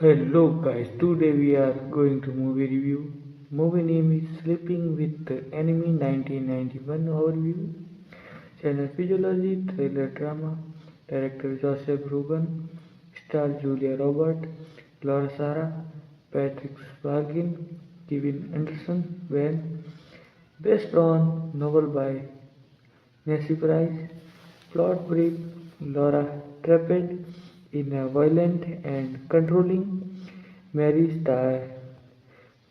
Hello guys, today we are going to movie review. Movie name is Sleeping with the Enemy 1991 overview. Channel Physiology, thriller drama. Director Joseph Ruben. Star Julia Robert, Laura Sarah, Patrick Swayze, Kevin Anderson, Van. Based on novel by Nancy Price. Plot brief: Laura, trapped in a violent and controlling marriage that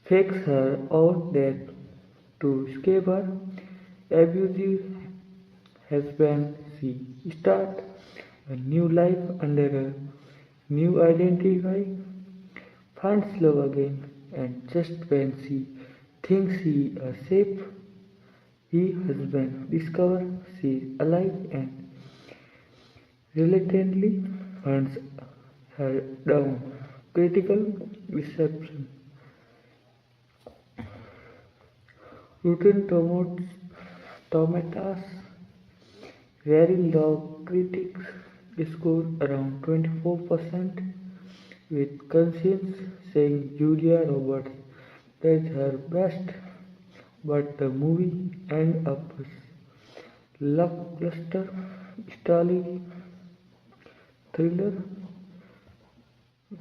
fakes her own death to escape her abusive husband. She starts a new life under a new identity, finds love again, and just when she thinks she is safe, her husband discovers she is alive and reluctantly hunts her down. Critical reception. Rotten Tomatoes very low. Critics score around 24%, with conscience saying Julia Roberts does her best, but the movie ends up lackluster, stalling thriller.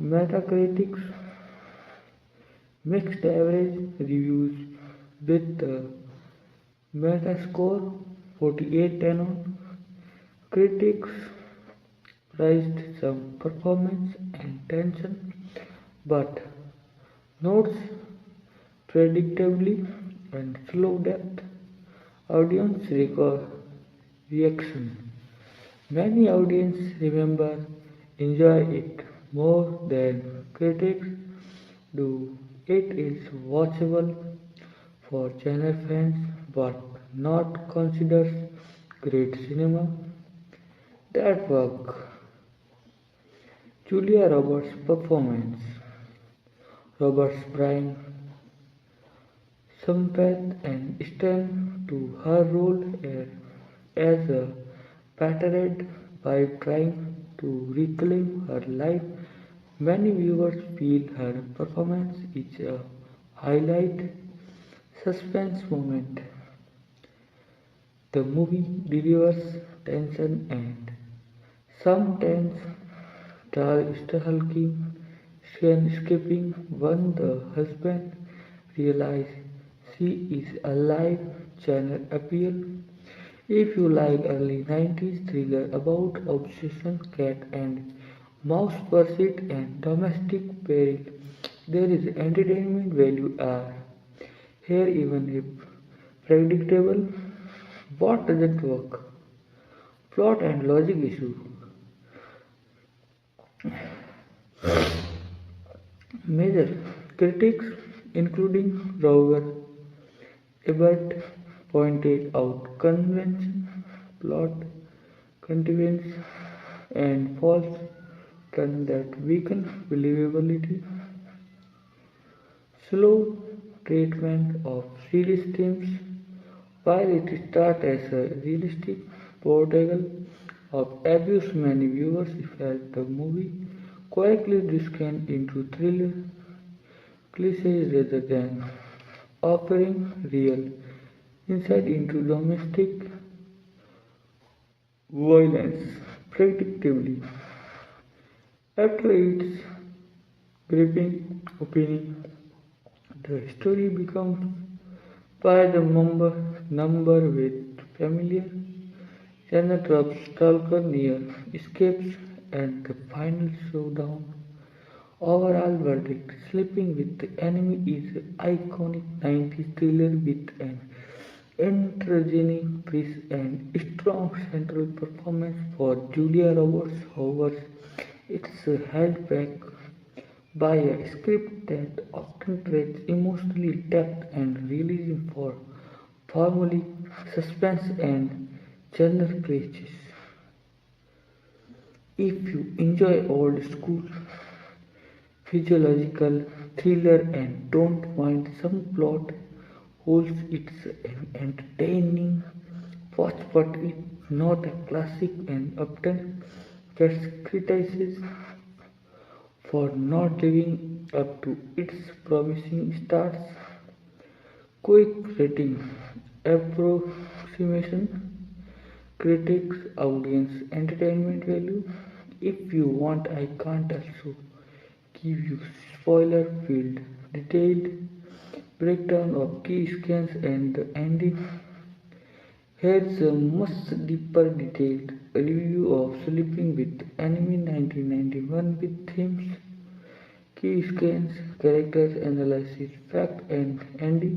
Metacritic's mixed average reviews with the Metascore 48 on. Critics praised some performance and tension, but notes predictably and slow depth. Audience reaction. Many audience remember enjoy it more than critics do. It is watchable for genre fans but not considered great cinema. That work. Julia Roberts' performance. Roberts brings sympathy and strength to her role as a battered wife trying to reclaim her life. Many viewers feel her performance is a highlight suspense moment. The movie delivers tension and sometimes stalking scene skipping when the husband realizes she is alive. Channel appeal. If you like early 90s thriller about obsession, cat and mouse pursuit and domestic peril, there is entertainment value are here even if predictable. What doesn't work? Plot and logic issue. Major critics, including Roger Ebert, pointed out convention, plot convenience, and false turn that weaken believability. Slow treatment of serious themes. While it starts as a realistic portrayal of abuse, many viewers felt the movie quietly descended into thriller cliches rather than offering real insight into domestic violence. Predictably, after its gripping opening, the story becomes by the number with familiar Xenotrop's stalker near escapes and the final showdown. Overall verdict: Sleeping with the Enemy is an iconic 90s thriller with an entertaining twist and strong central performance for Julia Roberts. However, it's held back by a script that often trades emotional depth and realism for formally suspense and genre creatures. If you enjoy old school physiological thriller and don't mind some plot holes, it's an entertaining watch, but it's not a classic and often gets criticized for not living up to its promising stars. Quick rating approximation critics audience entertainment value. If you want, I can't also give you spoiler filled detailed breakdown of key scans and the ending. Here's a much deeper detailed review of Sleeping with Enemy 1991 with themes, key scans, characters analysis, fact and ending.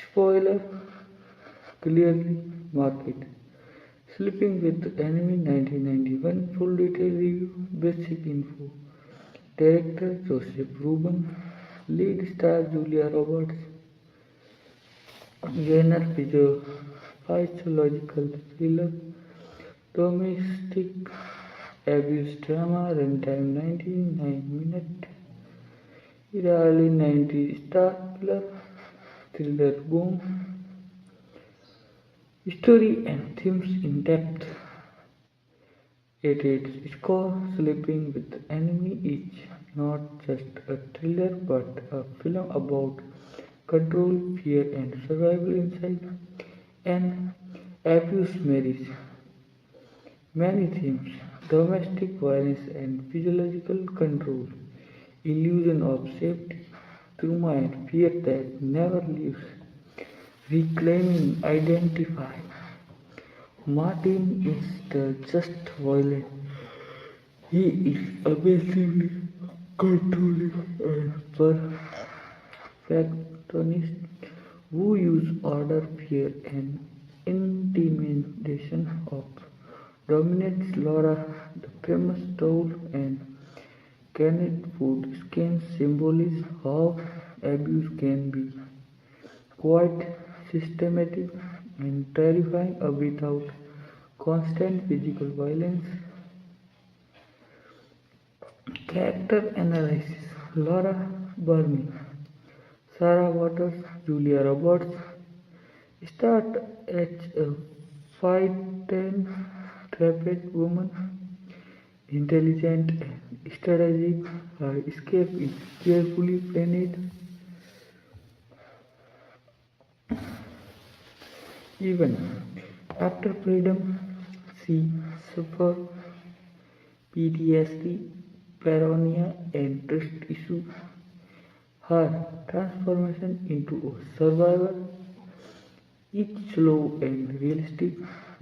Spoiler clearly marked. Sleeping with Enemy 1991 full detail review, basic info. Director Joseph Ruben, lead star Julia Roberts, genre physiological thriller, domestic abuse drama, runtime 99 minutes, early 90s star killer, thriller boom, story and themes in depth. At its core, Sleeping with the Enemy is not just a thriller but a film about control, fear, and survival inside an abused marriage. Many themes domestic violence and physiological control, illusion of safety, trauma, and fear that never leaves. Reclaiming identify. Martin is the just violent. He is amazingly controlling and perfectionist who use order, fear, and intimidation of dominates Laura, the famous doll, and canned food scans symbolize how abuse can be quite systematic and terrifying without constant physical violence. Character analysis Laura Burney, Sarah Waters, Julia Roberts start as a fight-trained trapped woman, intelligent and strategic. Her escape is carefully planned. Even after freedom, she suffers PTSD, paranoia, and trust issues. Her transformation into a survivor is slow and realistic.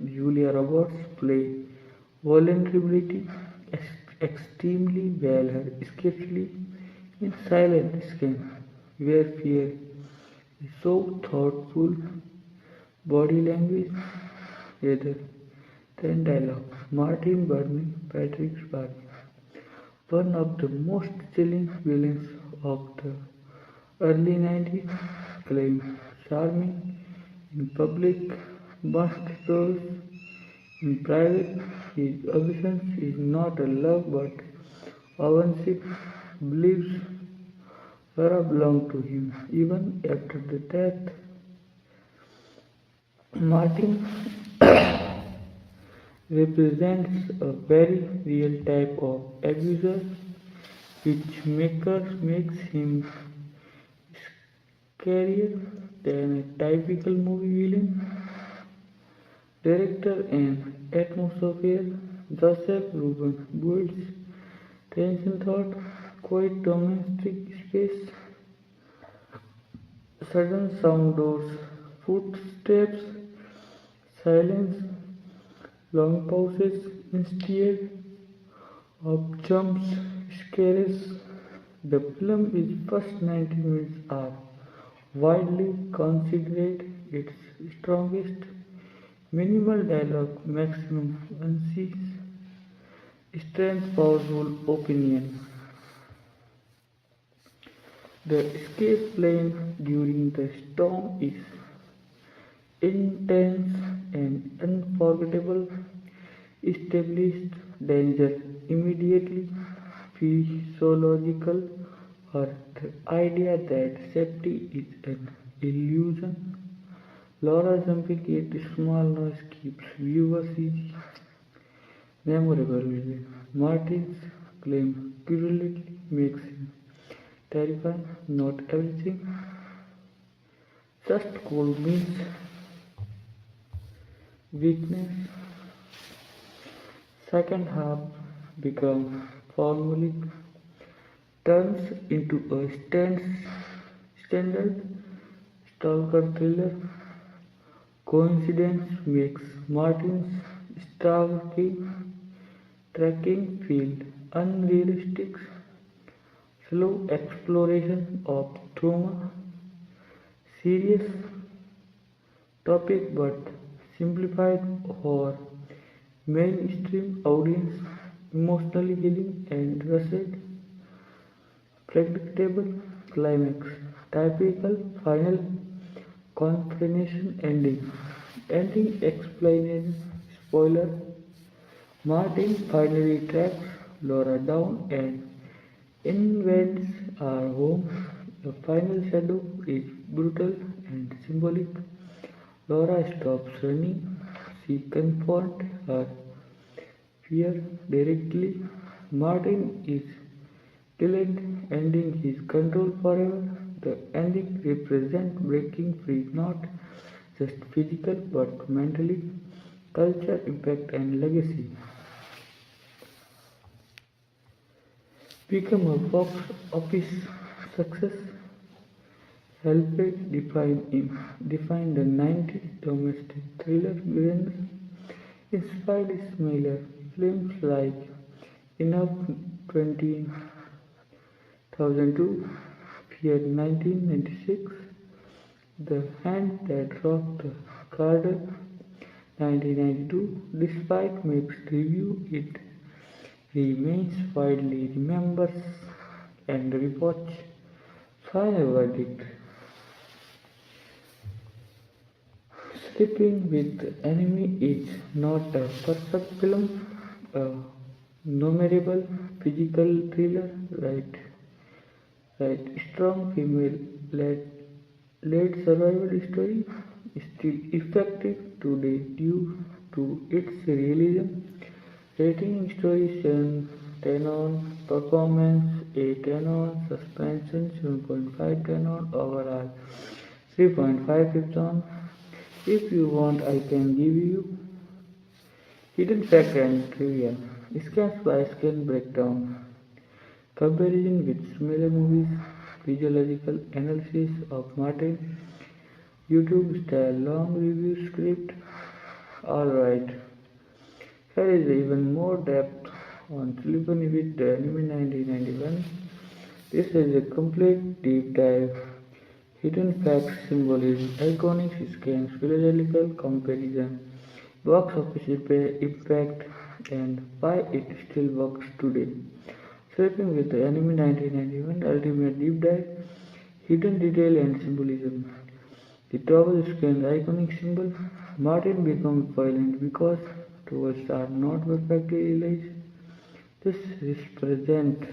Julia Roberts plays vulnerability extremely well, especially in silent skin, where fear is so thoughtful, body language rather than dialogue. Martin Burney, Patrick Sparks, one of the most chilling villains of the early 90s, claimed charming in public, masked trolls in private. His absence is not a love but ownership. Believes Laura belonged to him even after the death. Martin represents a very real type of abuser, which makes him scarier than a typical movie villain. Director and atmosphere Joseph Ruben builds tension thought, quiet domestic space, sudden sound doors, footsteps, silence, long pauses instead of jumps scares. The film's first 90 minutes are widely considered its strongest. Minimal dialogue, maximum emphasis, strength, powerful opinion. The escape plan during the storm is intense and unforgettable. Established danger immediately, physiological, or the idea that safety is an illusion. Laura jumping at small noise keeps viewers easy. Memorable villain Martins claim cruelty makes him terrifying. Not everything just cold means weakness. Second half becomes formulaic, turns into a standard stalker thriller. Coincidence makes Martin's starkey tracking feel unrealistic. Slow exploration of trauma, serious topic but simplified for mainstream audience, emotionally healing and rushed, predictable climax, typical final confrontation ending. Ending explained spoiler. Martin finally tracks Laura down and invades our home. The final shadow is brutal and symbolic. Laura stops running. She confronts her fear directly. Martin is killed, ending his control forever. The ending represents breaking free not just physical but mentally, culture, impact, and legacy. Become a box office success. Helped define the 90s domestic thriller genres. Inspired similar films like Enough 2002, Fear 1996, The Hand That Rocked the Cradle 1992. Despite mixed review, it remains widely remembered and rewatched. Final verdict. Sleeping with Enemy is not a perfect film, a memorable physical thriller, right? Strong female led survival story, still effective today due to its realism. Rating story 10 on performance, 8 on suspension, 7.5 10 on overall, 3.5 on. If you want, I can give you hidden fact and trivia, scans by scan breakdown, comparison with similar movies, physiological analysis of Martin, YouTube style long review script. Alright, here is even more depth on Symbolism with the Enemy 1991. This is a complete deep dive. Hidden facts, symbolism, iconic scans, philosophical comparison, box office impact, and why it still works today. Sleeping with the Enemy 1991 Ultimate Deep Dive, Hidden Detail and Symbolism. The towel scans iconic symbol. Martin becomes violent because towels are not perfectly realized. This represents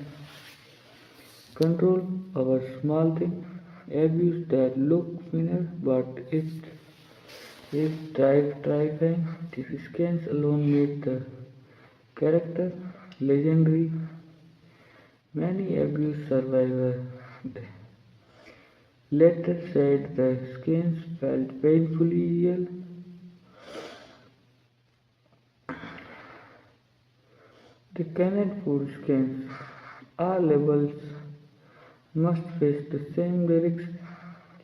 control over small things, abuse that look minor but it is terrifying. These scans alone made the character legendary. Many abuse survivors later said the scans felt painfully real. The canned food scans all labels must face the same lyrics,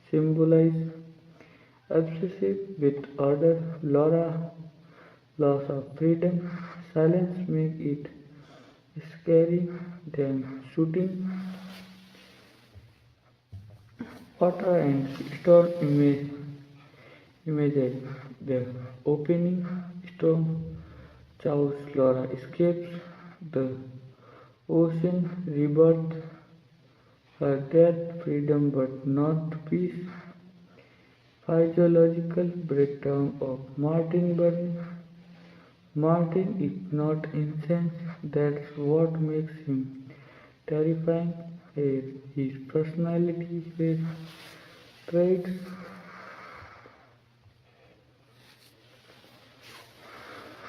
symbolize obsessive with order, Laura, loss of freedom, silence make it scary than shooting, water and storm images, the opening storm, chaos, Laura escapes the ocean, rebirth, her death, freedom but not peace, physiological breakdown of Martin Burns. Martin is not insane, that's what makes him terrifying. His personality traits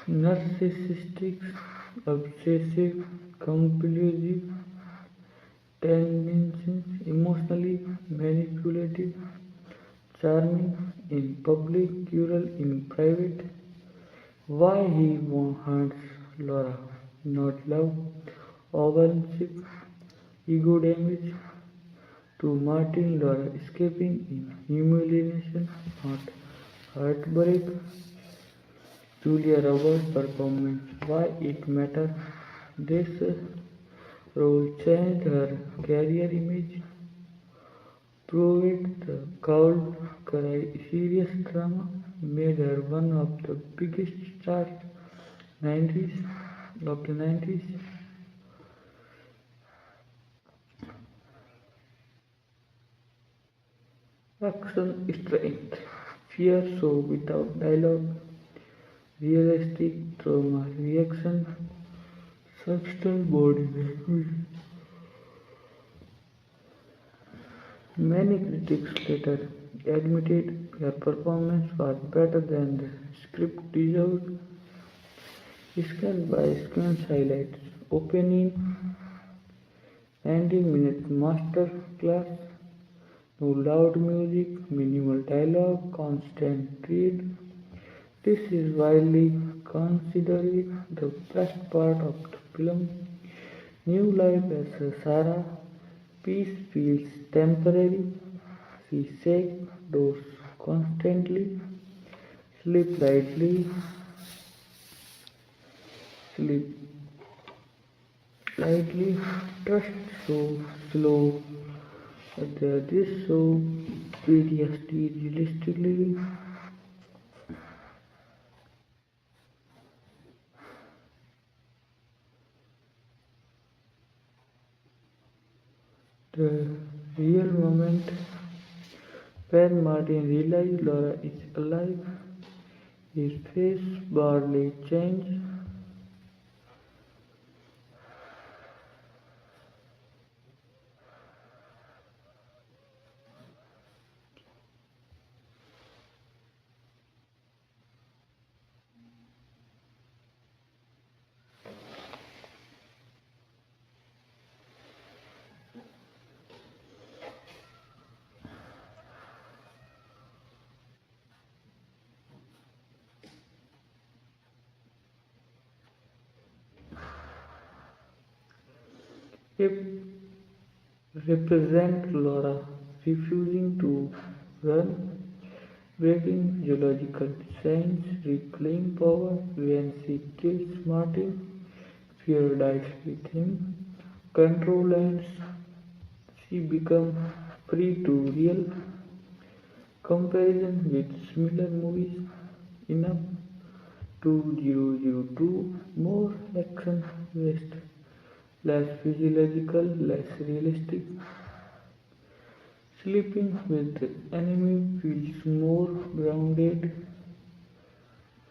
narcissistic, obsessive, compulsive tendencies, emotionally manipulative, charming in public, cruel in private. Why he haunts Laura? Not love, ownership, ego damage. To Martin, Laura escaping in humiliation, not heartbreak. Julia Roberts' performance, why it matters. This role changed her career image, proved the cold cry serious drama, made her one of the biggest stars 90s of the 90s. Action strength, fear show without dialogue, realistic trauma reaction, subtle body language. Many critics later admitted her performance was better than the script deserved. Scene by scene highlights, opening 90-minute master class, no loud music, minimal dialogue, constant read. This is widely considered the best part of the film. New life as Sarah, peace feels temporary. She shakes doors constantly, sleep lightly, sleep lightly, trust so slow. This so PTSD realistically. The real moment when Martin realized Laura is alive, his face barely changed. If represent Laura refusing to run, breaking geological science, reclaim power when she kills Martin, fear dies with him, control ends, she becomes free to real comparison with similar movies enough 2002 more action based, less physiological, less realistic. Sleeping with the enemy feels more grounded,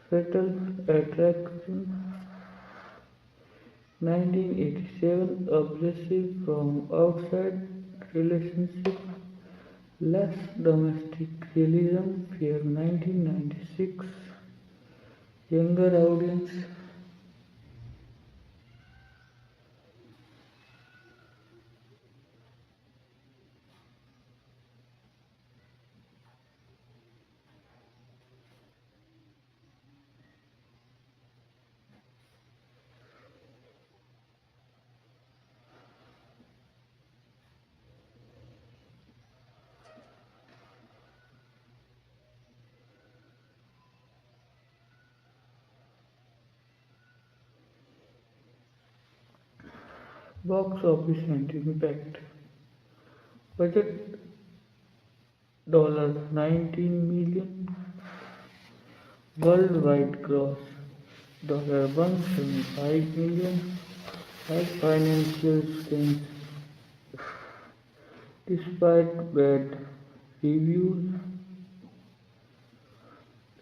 fatal attraction. 1987 obsessive from outside relationship, less domestic realism. Fear 1996 younger audience. Box office and impact. Budget $19 million. Worldwide gross $175 million. High financial strains despite bad reviews.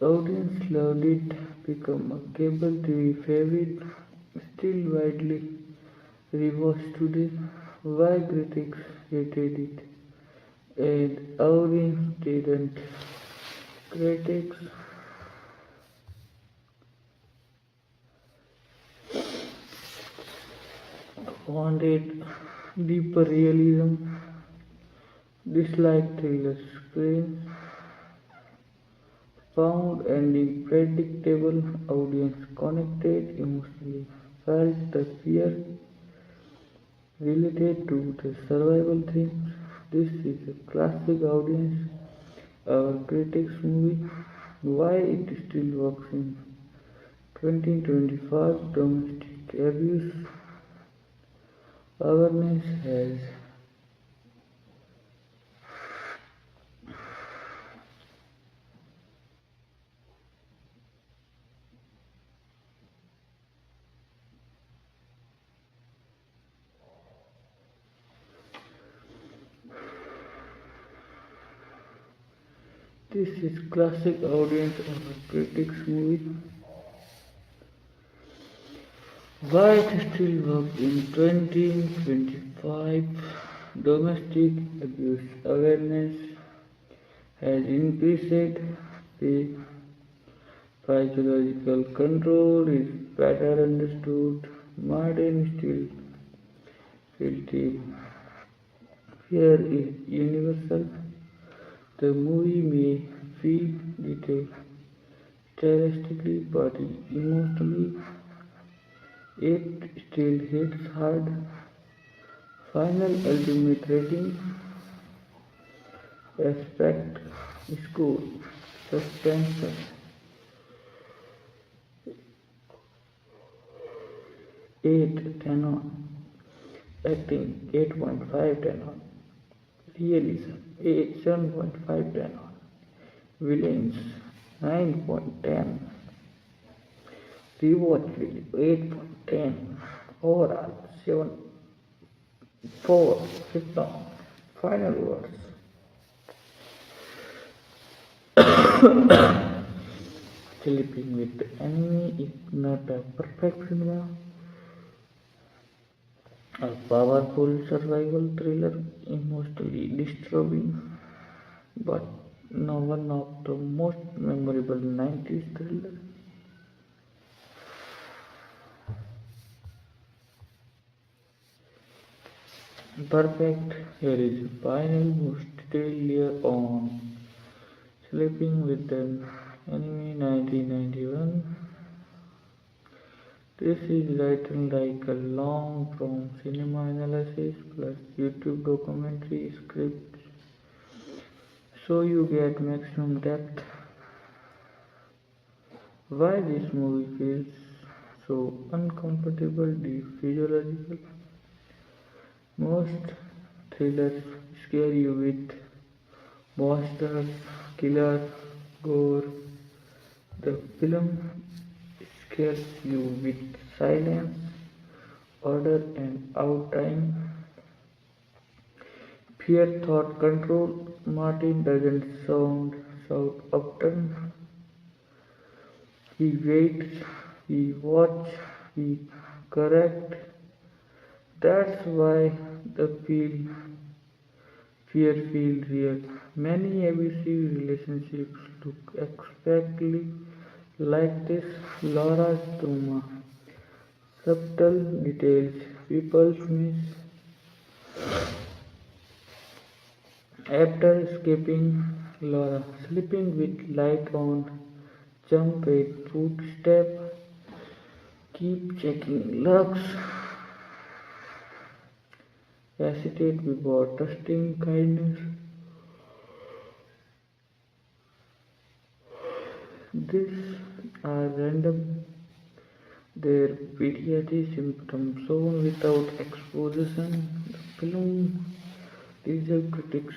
Audience loved it, become a cable TV favorite, still widely rewatched today. Why critics hated it and audience didn't. Critics wanted deeper realism, disliked thriller screens, found ending predictable, audience connected emotionally, felt the fear related to the survival themes. This is a classic audience, our critics movie, why it still works in 2025 domestic abuse awareness has this is classic audience our critics movie, why it still works in 2025 domestic abuse awareness has increased. The physiological control is better understood. Modern still guilty. Fear is universal. The movie may feel detailed stylistically but emotionally it still hits hard. Final ultimate rating aspect score suspense 8 10 on acting 8.5 10 on realism 8 7.5 10 on villains 9.10 rewatch value 8.10 overall 7 4 sit down final words sleeping with the enemy is not a perfect cinema, a powerful survival thriller, emotionally disturbing, but no one of the most memorable 90s thrillers. Perfect. Here is a final most detailed layer on sleeping with the enemy 1991. This is written like a long form cinema analysis plus YouTube documentary script so you get maximum depth. Why this movie feels so uncomfortable, deep, physiological. Most thrillers scare you with monsters, killers, gore. The film scares you with silence, order, and outtime. Fear, thought, control. Martin doesn't shout often. He waits, he watches, he corrects. That's why the fear feels real. Many abusive relationships look exactly like this. Laura's trauma, subtle details people miss. After escaping, Laura sleeping with light on, jump a footstep, keep checking locks, hesitate before trusting kindness. These are random. Their PTSD symptoms shown without exposition. The film deserves critics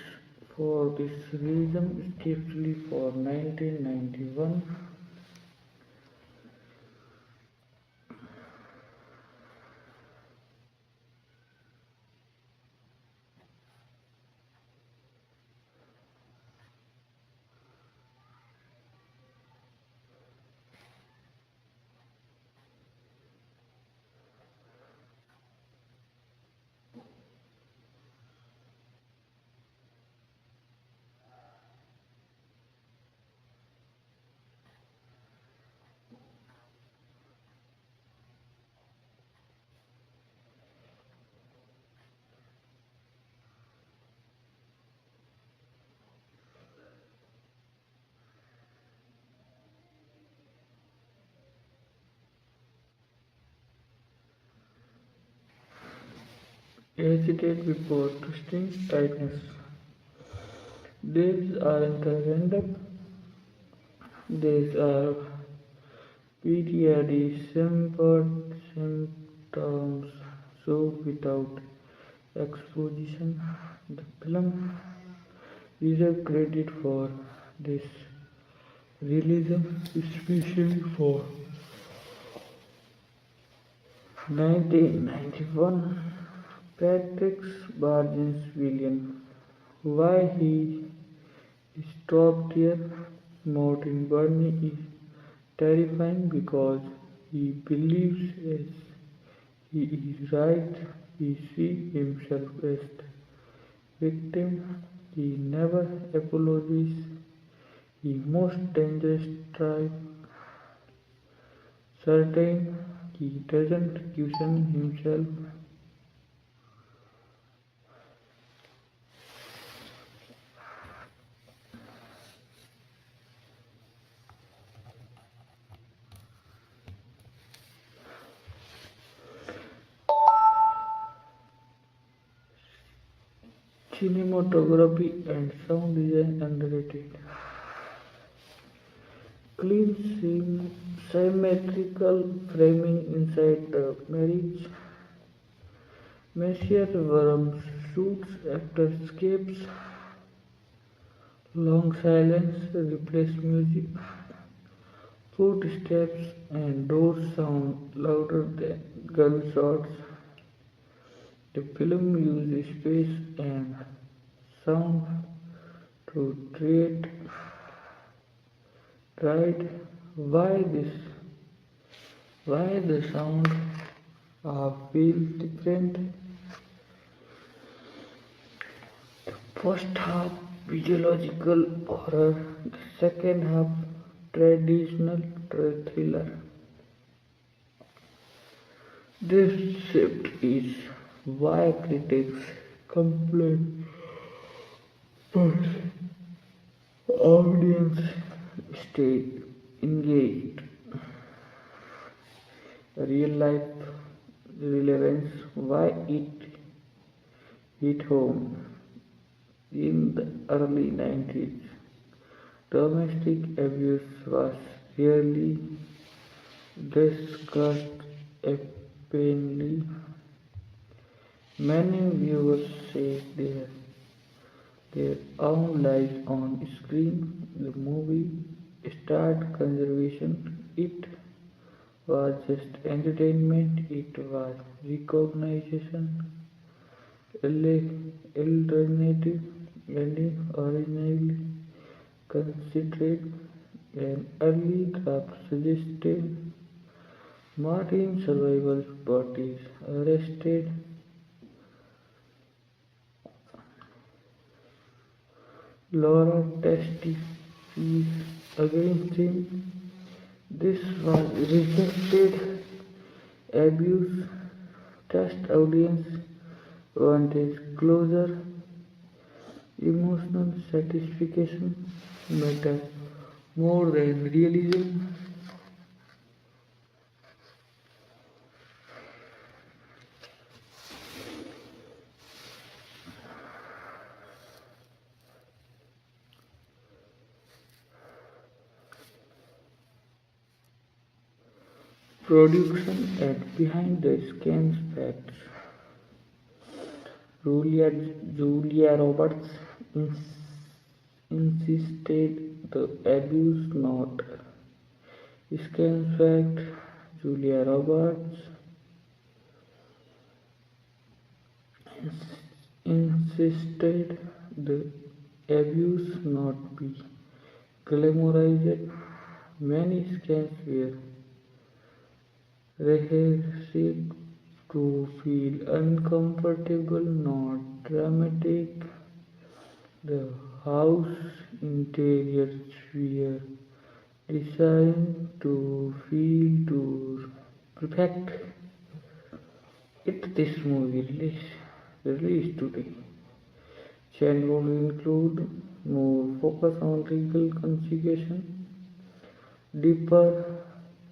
for this reason, especially for 1991. hesitate before trusting tightness. These aren't random, these are PTRD symptoms. So, without exposition, the film deserves credit for this realism, especially for 1991. Patrick's Bargains villain. Why he stopped here? Martin Burney is terrifying because he believes as he is right. He sees himself as the victim. He never apologizes. He most dangerous tribe. Certain he doesn't question himself. Cinematography and sound design underrated. Clean symmetrical framing inside the marriage. Messier Worm shoots actorscapes. Long silence replace music. Footsteps and doors sound louder than gunshots. The film uses space and sound to create right. Why this? Why the sound feels different? First half physiological horror, the second half traditional thriller. This shift is why critics complain, but audience stay engaged. Real life relevance, why it hit home in the early 90s. Domestic abuse was rarely discussed openly. Many viewers say their own lives on screen. The movie started conservation. It was just entertainment. It was recognition, alternative ending, originally considered an early draft suggested Martin survival but is arrested. Laura testifies against him. This was rejected. Abuse. Test audience wanted closure. Emotional satisfaction matter more than realism. Production and behind the scenes facts. Julia Roberts insisted the abuse not scenes fact. Julia Roberts insisted the abuse not be glamorized. Many scans were rehearsed to feel uncomfortable, not dramatic. The house interiors were designed to feel to perfect. If this movie released today, change would include more focus on legal consequences, deeper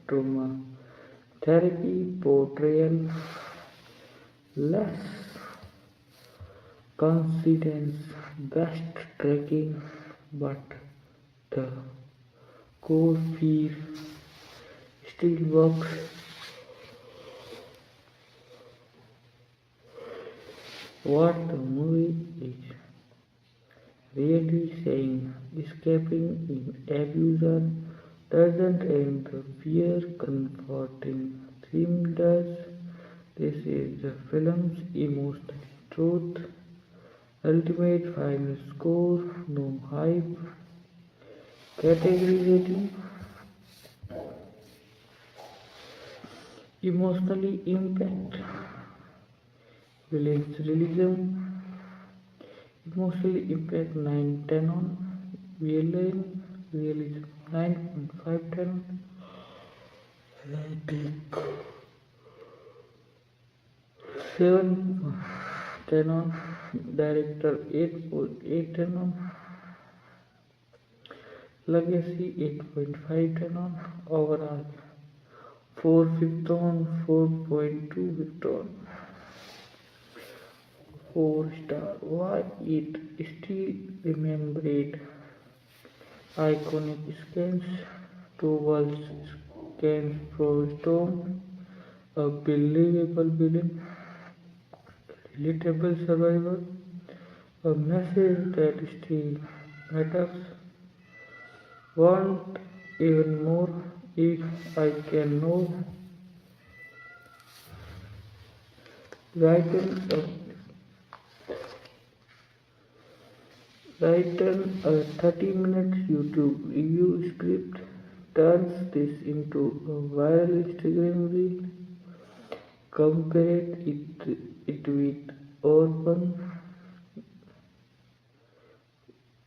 trauma therapy portrayal, less coincidence, best tracking, but the core fear still works. What the movie is really saying, escaping in abuser doesn't end the fear comforting theme does. This is the film's emotional truth, ultimate final score, no hype, category rating, emotionally impact, villain's realism, emotionally impact 9/10 on, villain realism 9.5/10 on, rating 7/10 on, director 8.8/10 on, legacy 8.5/10 on, overall 4/5 on, 4.2/5 on. 4 star. Why it still remembered? Iconic scans, two worlds scans pro storm, a believable villain, relatable survivor, a message that still matters. Want even more? If I can know, write a 30-minute YouTube review script, turns this into a viral Instagram reel, compare it with Orphan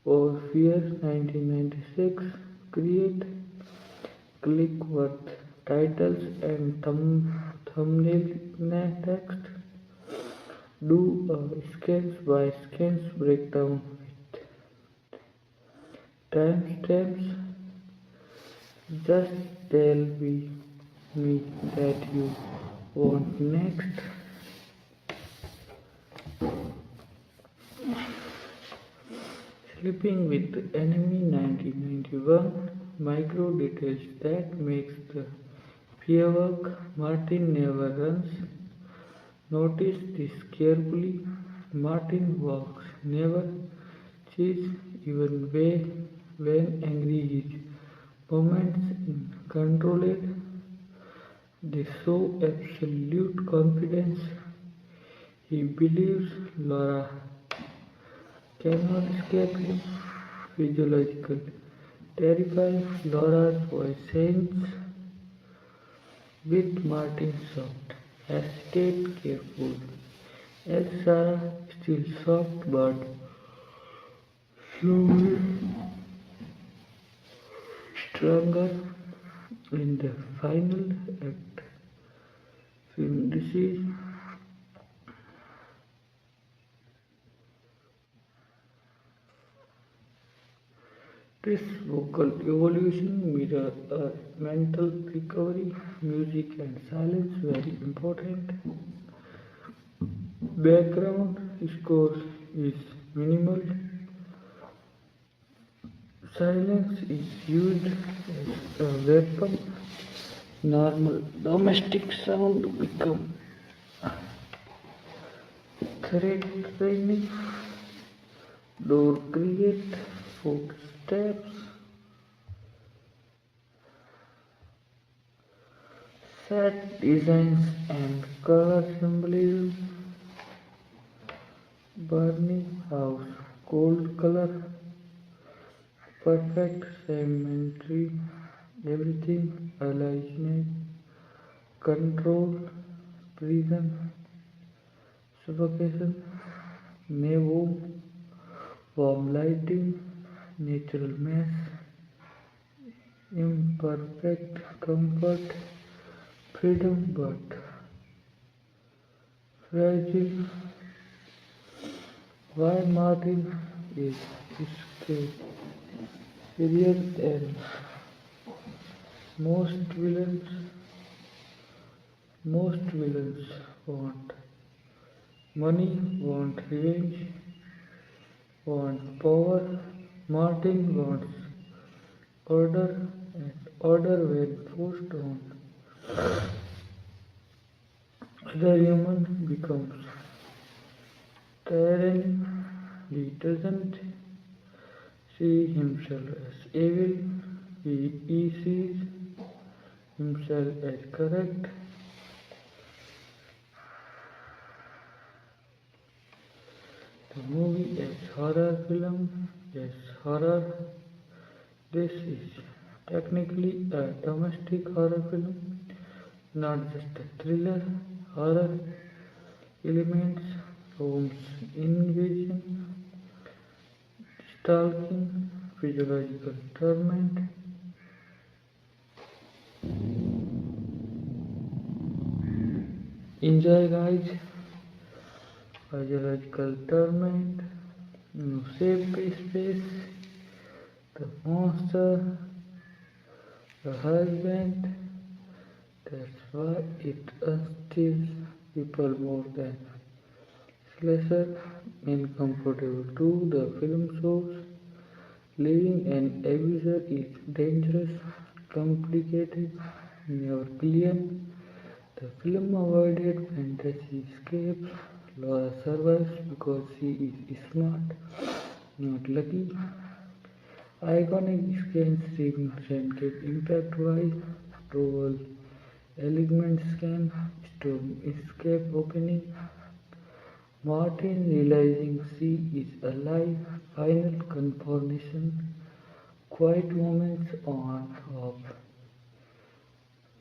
or Fear 1996, create click-worth titles and thumbnail text, do a scans by scans breakdown with timestamps, just tell me that you want next. Sleeping with the Enemy 1991, micro details that makes the fear work. Martin never runs. Notice this carefully. Martin walks, never cheats, even when angry. His moments in controlled. They show absolute confidence. He believes Laura cannot escape him. Physiological. Terrifying. Laura's voice sings with Martin soft. Hesitate, careful. As Sarah still soft but slowly stronger in the final act. Film disease. This vocal evolution mirror a mental recovery, music and silence very important. Background score is minimal. Silence is used as a weapon. Normal domestic sound become threatening. Door create footsteps. Set designs and color symbolism. Burning house, cold color, perfect symmetry, everything aligned, control, prison, suffocation, nevo, warm lighting, natural mass, imperfect comfort, freedom but fragile. Why Martin is scarier than most villains. Most villains want Money wants revenge, wants power. Martin wants order, and order when forced on other human becomes tyranny. He doesn't see himself as evil, he sees himself as correct. The movie is horror film. Yes, horror. This is technically a domestic horror film, not just a thriller. Horror elements, homes invasion, stalking, physiological torment. Enjoy, guys. Physiological torment, no safe space, the monster, the husband. That's why it unsteals people more than slasher. Uncomfortable too. The film shows living an abuser is dangerous, complicated, never clear. The film avoided fantasy escapes. Laura survives because she is smart, not lucky. Iconic scenes significant impact-wise. Trouble element scan, storm escape opening. Martin realizing she is alive. Final confirmation. Quiet moments on off.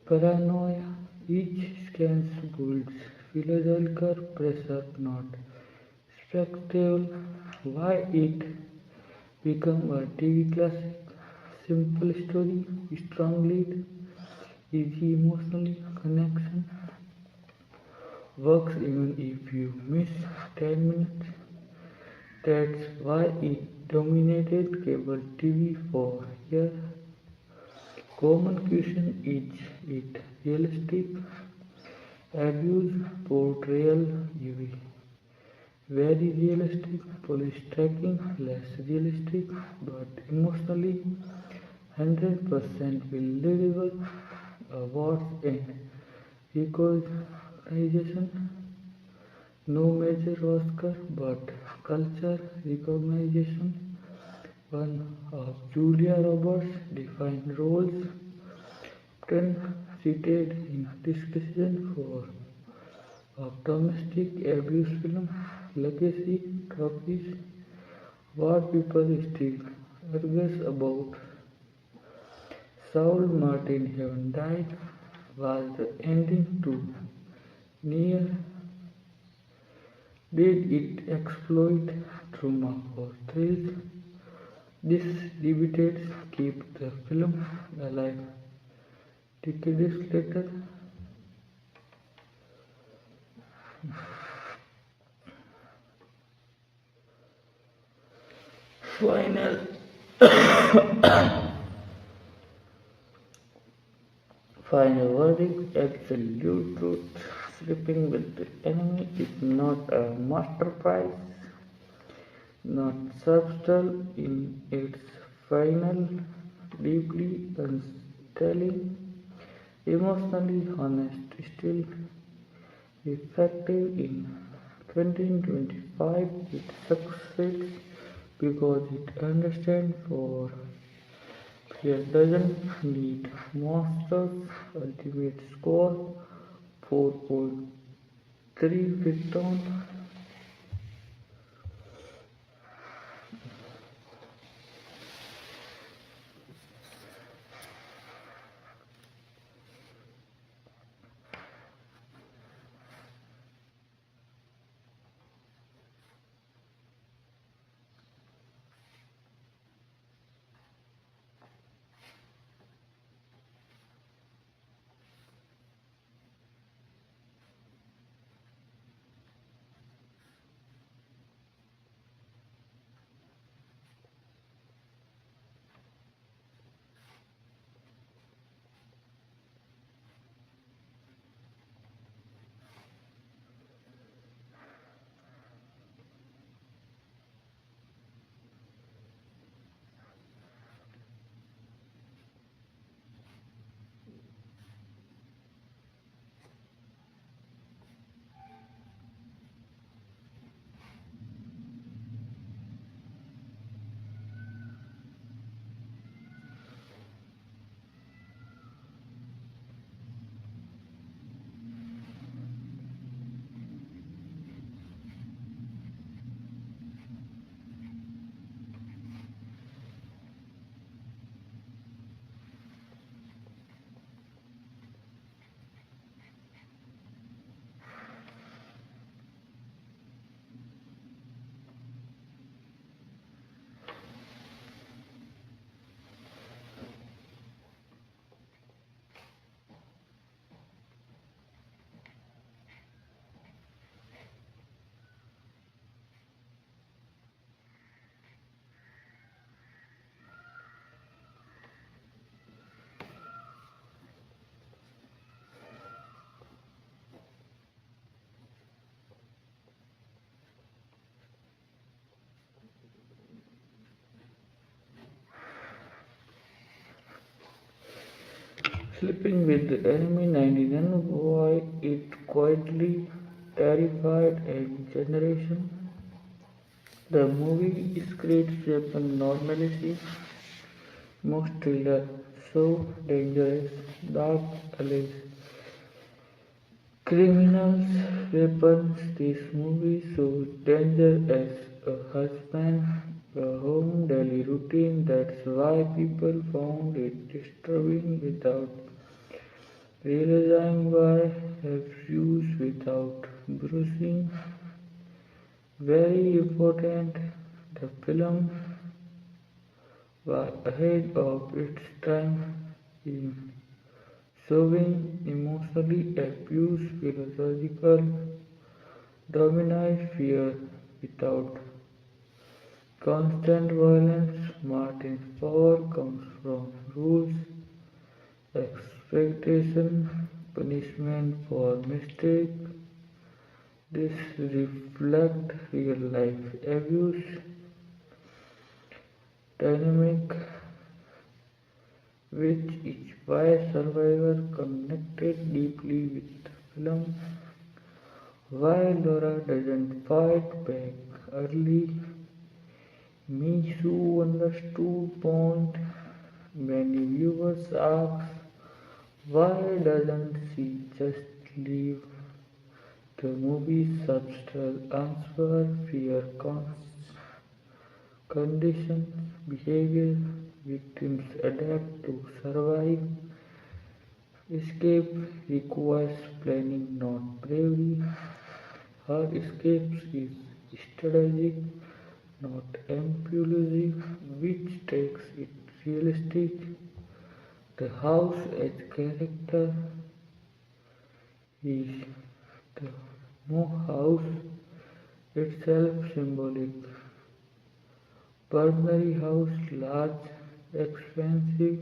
Paranoia. Each scan builds philosophical pressure, not spectacle. Why it become a TV classic? Simple story, strong lead, easy emotional connection. Works even if you miss 10 minutes. That's why it dominated cable TV for years. Common question is it realistic? Abuse portrayal UV. Very realistic, police tracking less realistic, but emotionally 100% believable. Awards and recognition. No major Oscar, but culture recognition. One of Julia Roberts' defined roles, often cited in discussion for of domestic abuse film, legacy trophies, what people still argue about. Saul Martin having died, was the ending too near? Did it exploit trauma or thrills? These debates keep the film alive decades later. Final, final verdict, absolute truth. Sleeping with the enemy is not a masterpiece, not subtle in its final, deeply unsettling, emotionally honest, still effective in 2025. It succeeds because it understands for fear doesn't need monsters. Ultimate score 4.3 Victon. Sleeping with the enemy 99, why it quietly terrified a generation. The movie scripts weapon normalcy, most thriller, so dangerous, dark alleys, criminals, weapons. This movie shows danger as a husband, a home daily routine. That's why people found it disturbing without realizing why abuse without bruising. Very important. The film was ahead of its time in showing emotionally abuse, philosophical dominance, fear without constant violence. Martin's power comes from rules, expectation, punishment for mistake. This reflects real life abuse dynamic which is why Survivor connected deeply with the film. Why Laura doesn't fight back early. Misu understood point. Many viewers ask why doesn't she just leave? The movie's subtle answer fear conditions behavior victims adapt to survive. Escape requires planning, not bravery. Her escape is strategic, not impulsive, which takes it realistic. The house as character is the house itself symbolic. Burberry house, large, expensive,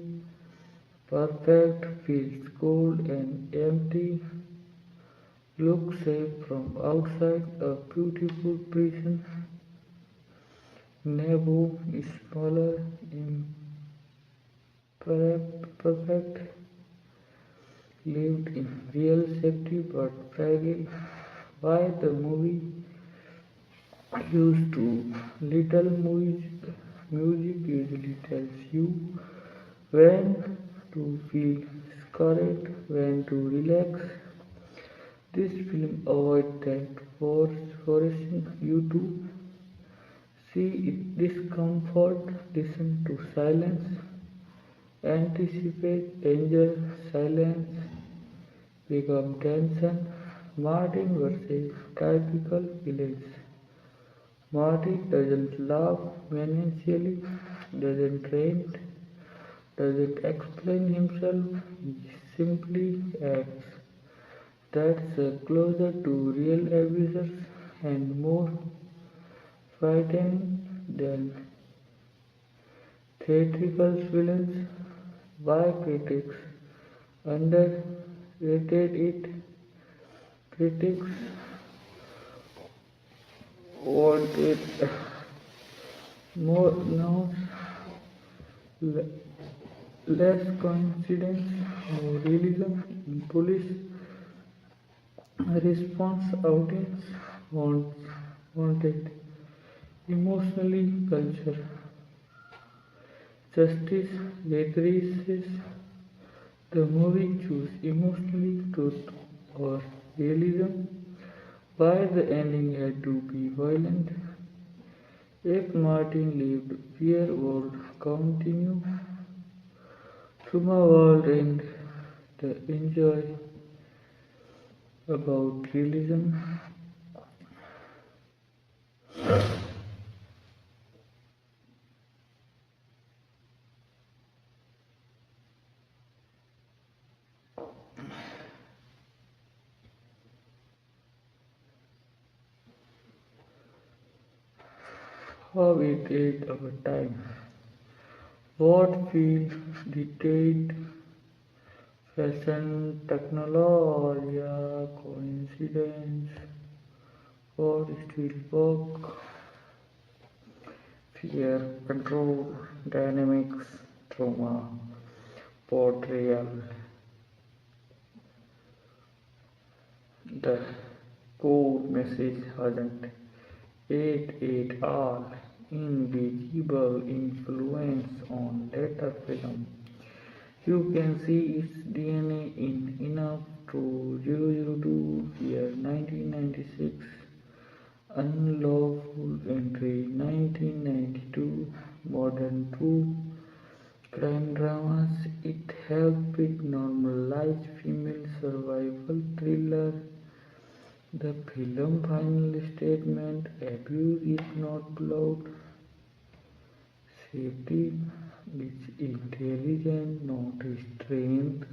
perfect, feels cold and empty. Looks safe from outside, a beautiful prison. Nebo is smaller, imperfect, lived in real safety but fragile. Why the movie used to little music usually tells you when to feel scared, when to relax. This film avoids that forcing you to see discomfort, listen to silence, anticipate danger, silence become tension. Martin versus typical village. Martin doesn't laugh meaningfully, doesn't rant, doesn't explain himself, he simply acts. That's closer to real abusers and more frightening than theatrical villains. Why critics underrated it? Critics wanted more now, less coincidence, more realism in police response. Audience wanted emotionally culture, justice, literacies. The movie chose emotionally truth or realism. Why the ending had to be violent? If Martin lived, fear would continue. Through world and the enjoy about realism. How it ate our time. What feels dictate fashion, technology, coincidence, what still work, fear, control, dynamics, trauma, portrayal. The core message hasn't it all invisible influence on later film. You can see its DNA in Enough to 002 Year 1996, Unlawful Entry 1992, Modern True crime dramas. It helped normalize female survival thriller. The film final statement: abuse is not blood, safety is intelligence, not strength.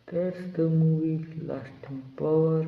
That's the movie lasting power.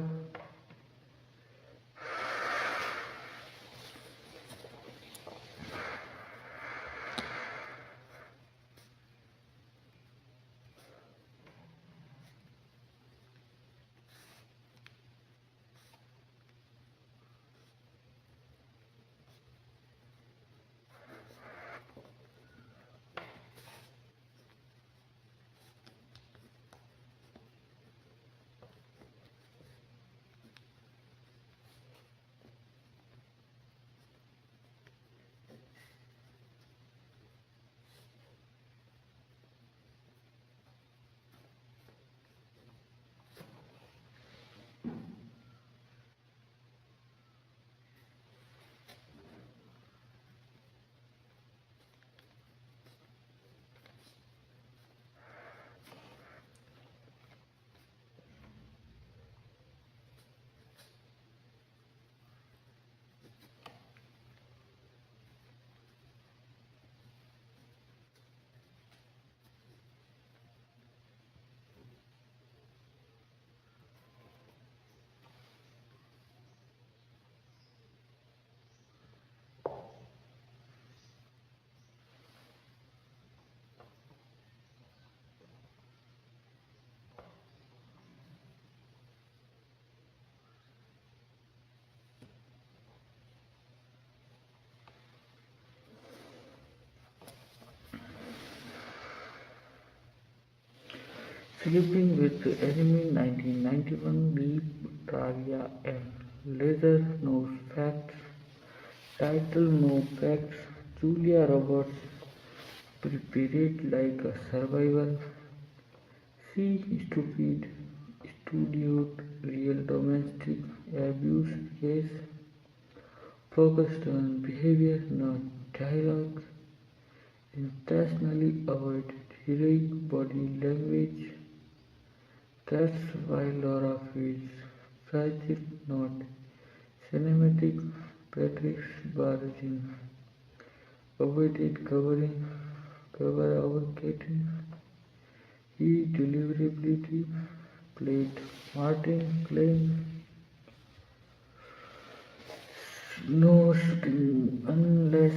Sleeping with the Enemy 1991 Deep Trivia and Laser No Facts. Title: No Facts. Julia Roberts prepared like a survivor. She studied real domestic abuse case focused on behavior, not dialogue. Intentionally avoided heroic body language. That's why Laura feels fragile, not cinematic. Patrick's Bargin avoided cover avocating. He deliberately played Martin, playing no shooting unless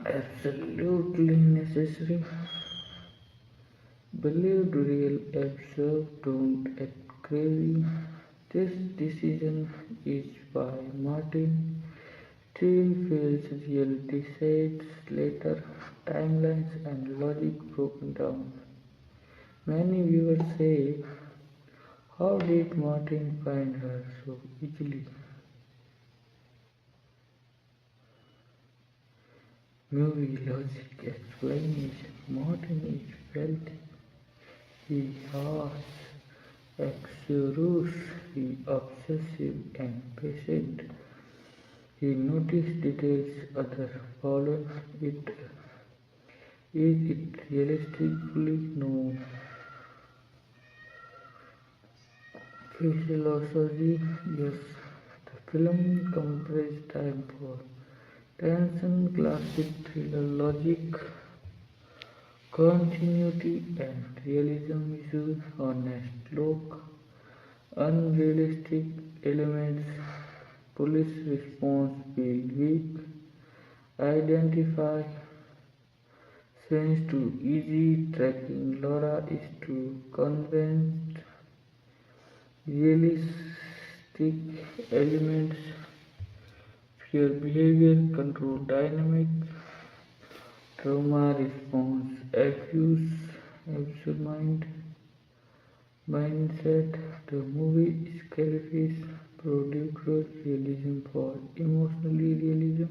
absolutely necessary. Believed real observed don't act crazy. This decision is by Martin. Still feels reality sets later, timelines and logic broken down. Many viewers say, how did Martin find her so easily? Movie logic explanation: Martin is wealthy. He has Exodus, he obsessive and patient. He noticed details others followed. Is it realistically? No. Philosophy, yes. The film compressed time for tension, classic thriller logic, continuity and realism issues, honest look, unrealistic elements, police response feel weak, identify sense too easy, tracking Laura is too convinced, realistic elements, fear behavior, control dynamic, trauma response, abuse mind, mindset. The movie scarifies procedural realism for emotionally realism.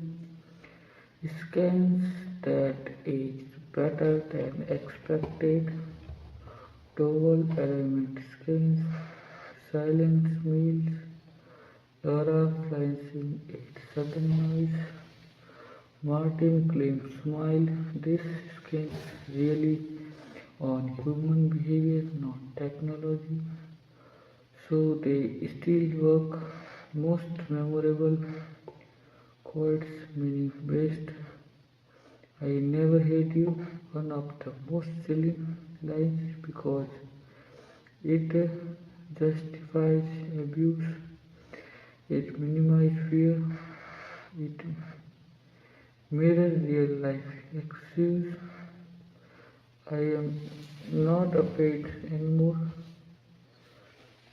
Scans that age better than expected. Towel alignment scans. Silent meals. Laura flinching at sudden noise. Martin claims smile. This scans really on human behavior, not technology. So they still work. Most memorable quotes meaning best. I never hate you. One of the most chilling lines because it justifies abuse. It minimizes fear. It mirrors real life. Excuse. I am not afraid anymore.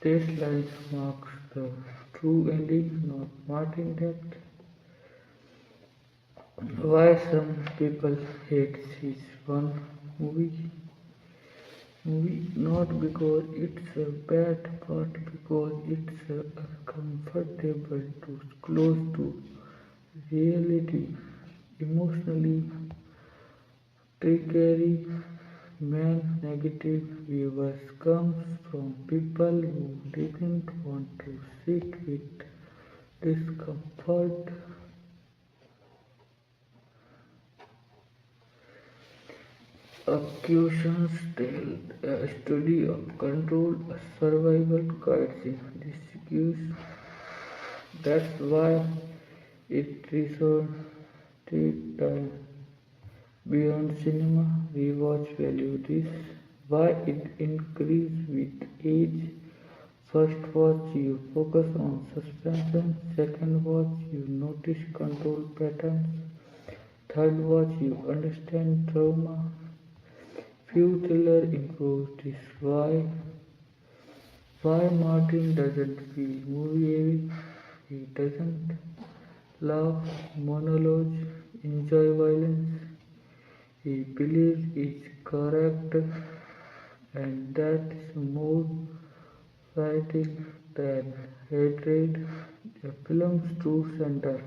This line marks the true ending, not Martin death. Why some people hate his one movie? Not because it's a bad, but because it's uncomfortable to close to reality. Emotionally trickery, man negative viewers comes from people who didn't want to sit with discomfort. Accusations tell a study of control, a survival guides in disuse. That's why it resorted time beyond cinema. Rewatch value this. Why it increase with age. First watch you focus on suspension. Second watch you notice control patterns. Third watch you understand trauma. Few thriller improves this. Why Martin doesn't feel movie heavy? He doesn't laugh, monologue, enjoy violence. He believes it's correct, and that's more frightening than hatred. A film's true center.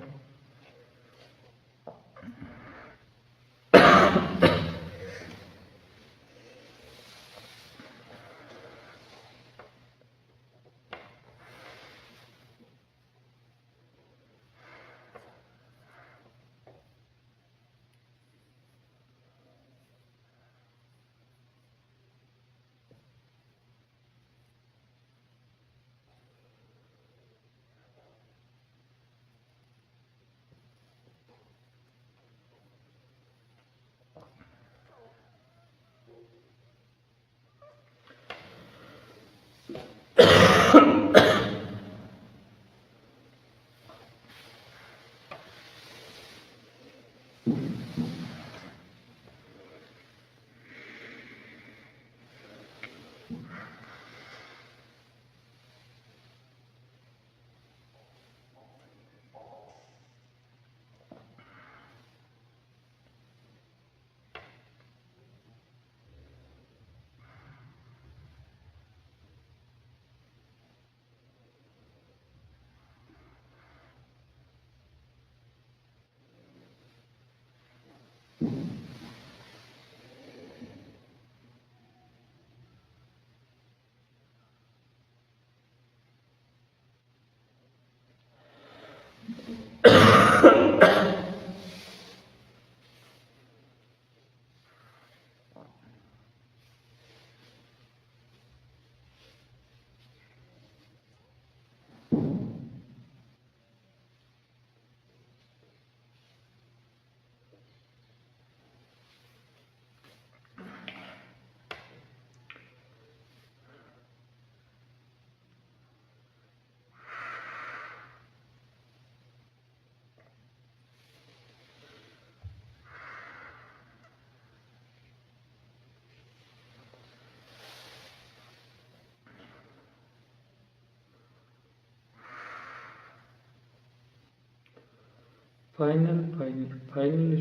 Final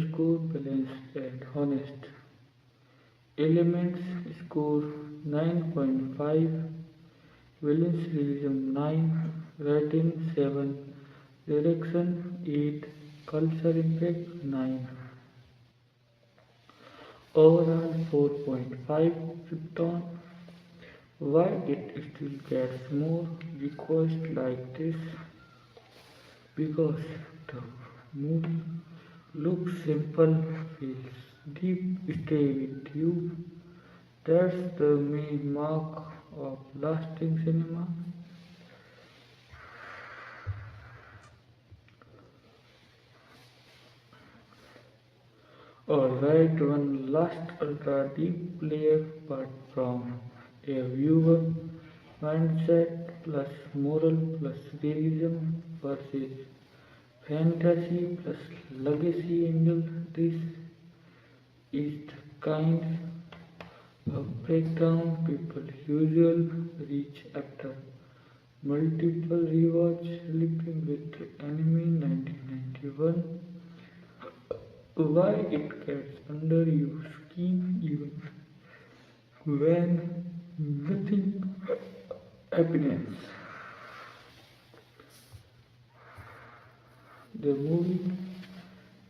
score balanced and honest. Elements score 9.5. Villains realism 9, rating 7, direction 8, culture impact 9, overall 4.5 Krypton. Why it still gets more requests like this? Because the movie looks simple, feels deep, stay with you. That's the main mark of lasting cinema. Alright, one last ultra deep layer but from a viewer mindset plus moral plus realism versus fantasy plus legacy angle. This is the kind of breakdown people usually reach after multiple rewatch. Sleeping with Enemy 1991. Why it gets under your skin even when nothing happens. The movie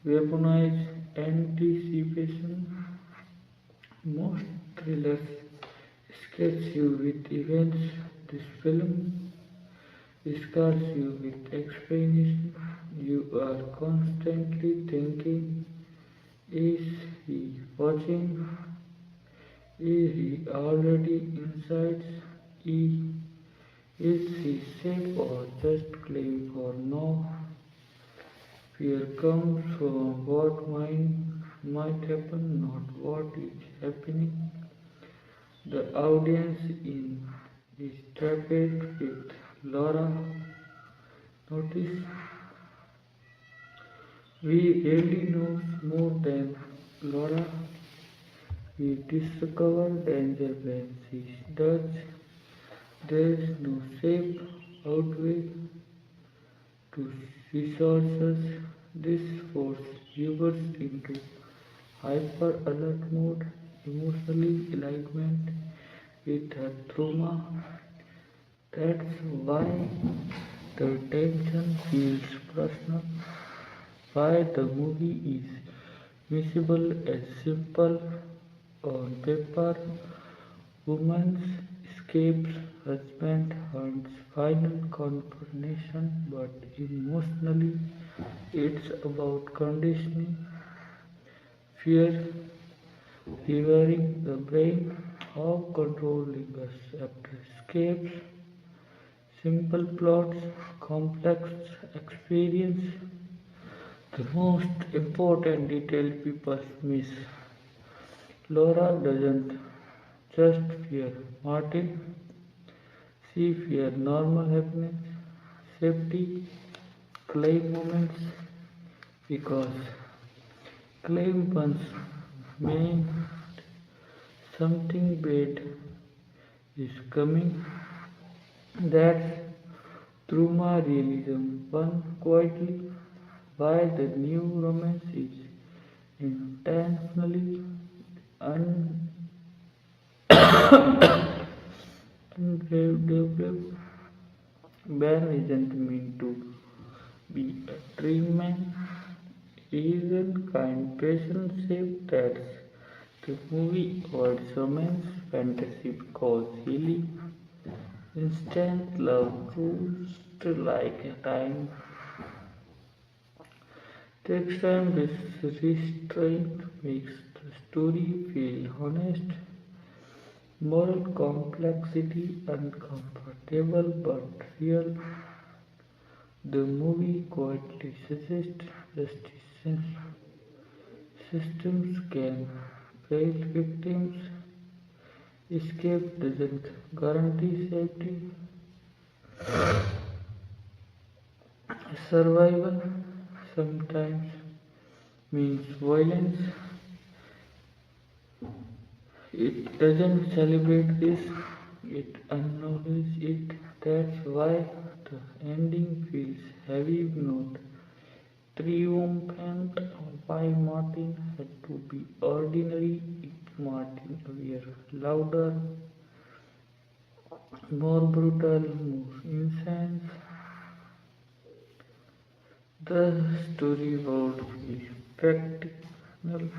weaponizes anticipation. Most thrillers sketch you with events. This film scars you with explanation. You are constantly thinking, is he watching? Is he already inside? Is he safe or just playing for no? Fear comes from what might happen, not what is happening. The audience is trapped with Laura. Notice we rarely know more than Laura. We discover danger when she does. There is no safe outway to resources. This forces viewers into hyper alert mode, emotionally alignment with her trauma. That's why the tension feels personal, why the movie is visible as simple on paper. Woman escapes, husband hunts final confrontation, but emotionally it's about conditioning, fear, rewiring the brain, how controlling us after escapes, simple plots, complex experience. The most important detail people miss. Laura doesn't just fear Martin, she fears normal happiness, safety, claim moments, because claim once meant something bad is coming. That's trauma realism one quietly, while the new romance is intentionally undeveloped. Ben isn't meant to be a dream man. He isn't kind, patient, safe. That's the movie avoids romance fantasy because healing instant love rules like a time. Takes time. This restraint makes the story feel honest. Moral complexity uncomfortable but real. The movie quietly suggests justice systems can fail victims. Escape doesn't guarantee safety. Survival sometimes means violence. It doesn't celebrate this, it acknowledges it. That's why the ending feels heavy, not triumphant. Why Martin had to be ordinary if Martin were louder, more brutal, more intense. The story world feels practical.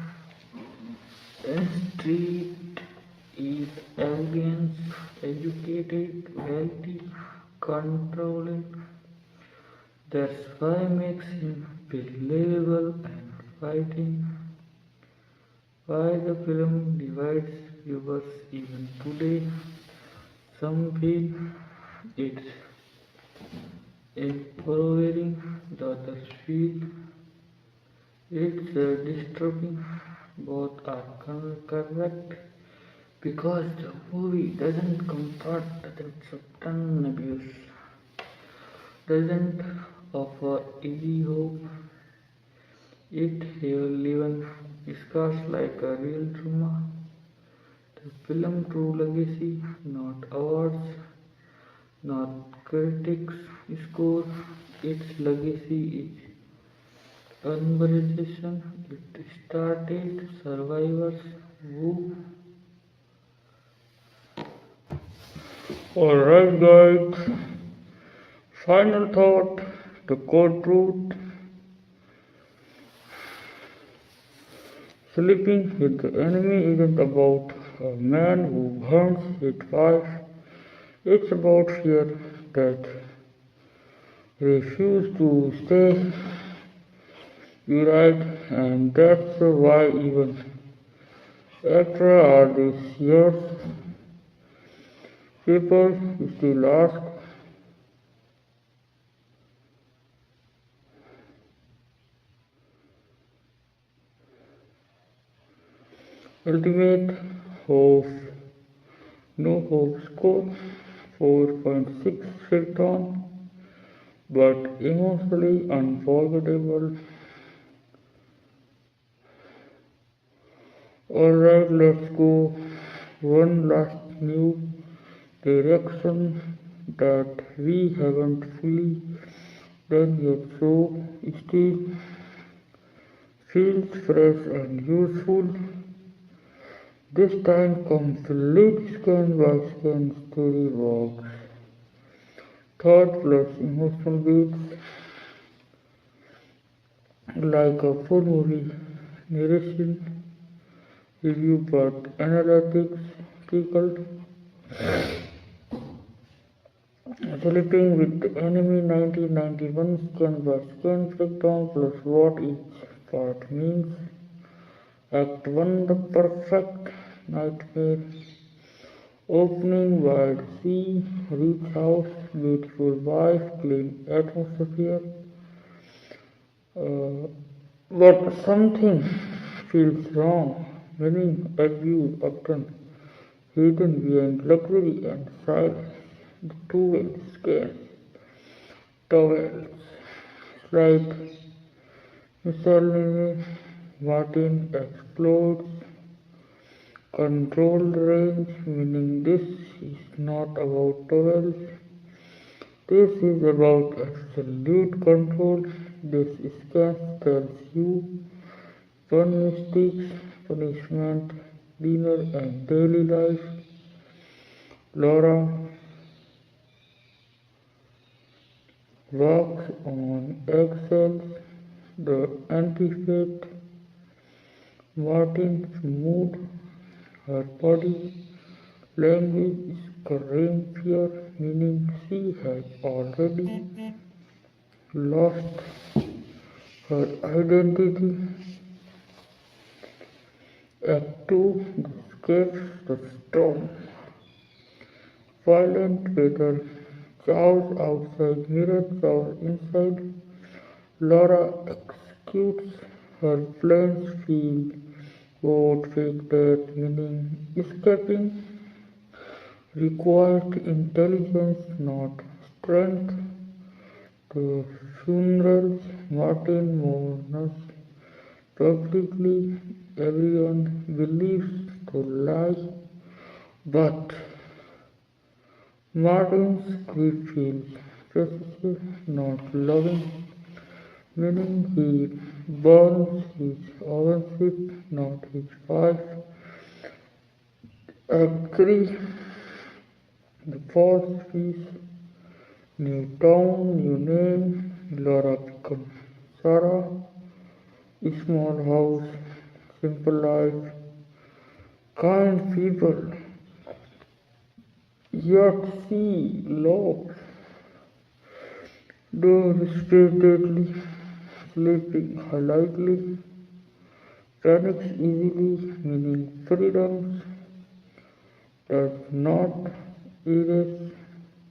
Street is elegance, educated, wealthy, controlled. That's why makes him believable and fighting. Why the film divides viewers even today. Some feel it's empowering, the others feel it's disturbing. Both are correct because the movie doesn't comfort, doesn't soften abuse, doesn't offer easy hope. It even scars like a real trauma. The film true legacy, not awards, not critics' score. Its legacy is conversation. It started survivors who. Alright, guys. Final thought, the cold truth. Sleeping with the enemy isn't about a man who burns his wife. It's about fear that refuse to stay united, and that's why even after all these years, people still ask, ultimate hope, no hope score, 4.6 straight on, but emotionally unforgettable. Alright, let's go. One last new direction that we haven't fully done yet, so still feels fresh and useful. This time complete scan by scan story walks. Thought plus emotional beats like a full movie narration review but analytics tickled. Sleeping with the Enemy 1991 scan by scan breakdown plus what each part means. Act 1 the perfect nightmare. Opening wide sea, rich house, beautiful wife, clean atmosphere. Uh, but something feels wrong, meaning abuse often hidden behind luxury and silence. The two-way scale, towels, like miscellaneous, Martin explodes control range, meaning this is not about towels. This is about absolute control. This scan tells you one mistakes, punishment, dinner and daily life. Laura walks on eggshells. The anti-fate Martin's mood, her body language screams fear, meaning she has already lost her identity. Act 2 escapes the storm. Violent weather, chaos outside, mirror chaos inside. Laura executes her plans, feel both fake death, meaning escaping required intelligence, not strength. The funerals, Martin mourns publicly. Everyone believes the lie, but Martin's grief feels possessive, not loving, meaning he burns his own ship, not his wife. Act 3 The first piece, new town, new name, Laura becomes Sarah, small house, simple life, kind people, yet she loves, though repeatedly, sleeping lightly, panics easily, meaning freedoms does not erase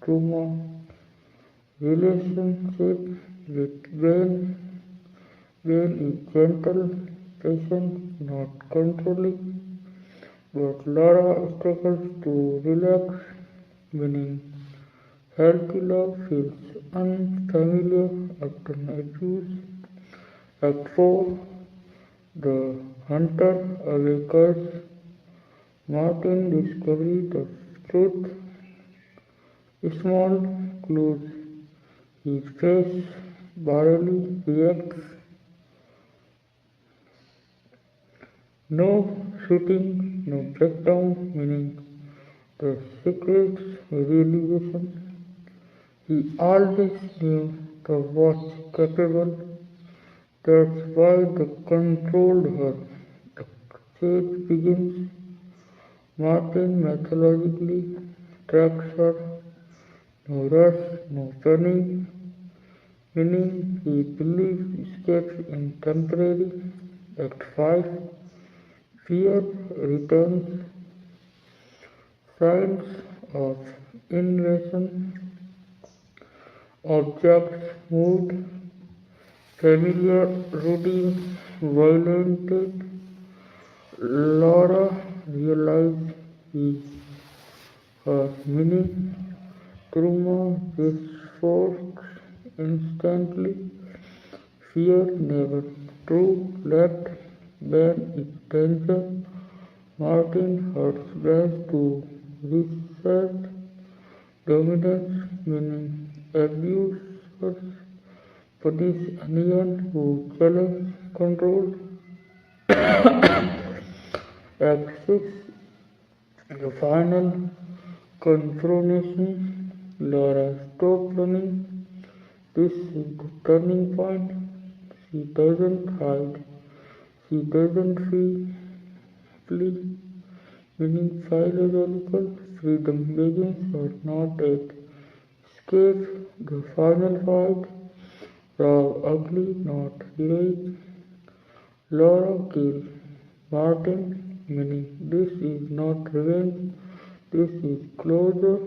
trauma, relationship with Ben is gentle, patient, not controlling, but Laura struggles to relax, meaning healthy love feels unfamiliar after abuse. Act 4, the hunter awakens. Martin discovers the truth. Small clues. His face barely reacts. No shooting, no breakdown, meaning the secret's realization. He always knew the was capable. That's why they controlled her. The chase begins. Martin methodically tracks her. No rush, no turning, meaning he believes escape is temporary. Act 5. Fear returns. Signs of invasion. Objects moved. Familiar routine violated. Laura realized he her meaning. Trauma disforks instantly. Fear never true left. Ben is danger. Martin hurts best to research dominance, meaning abusers punish anyone who challenge control. Act 6, the final confrontation. Laura stopped running. This is the turning point. She doesn't hide. She doesn't flee. Meaning physiological freedom begins or not at escape. The final fight. Raw, ugly, not heroic. Laura kills Martin, meaning this is not revenge. This is closure.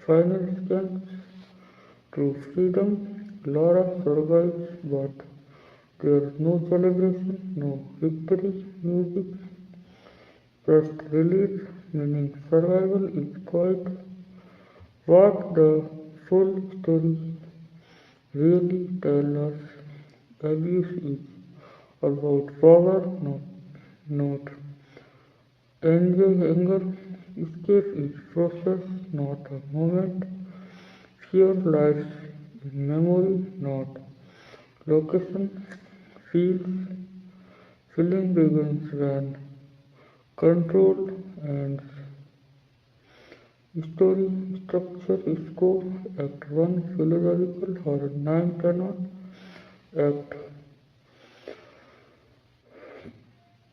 Final seconds. True freedom. Laura survives, but there is no celebration, no victory music, just relief, meaning survival is quite what the full story really tells us. Abuse is about power, not anger. Escape is process, not a moment. Fear lies in memory, not location. Feeling begins when control and story structure score. Act 1 philosophical horror 9 turn on. Act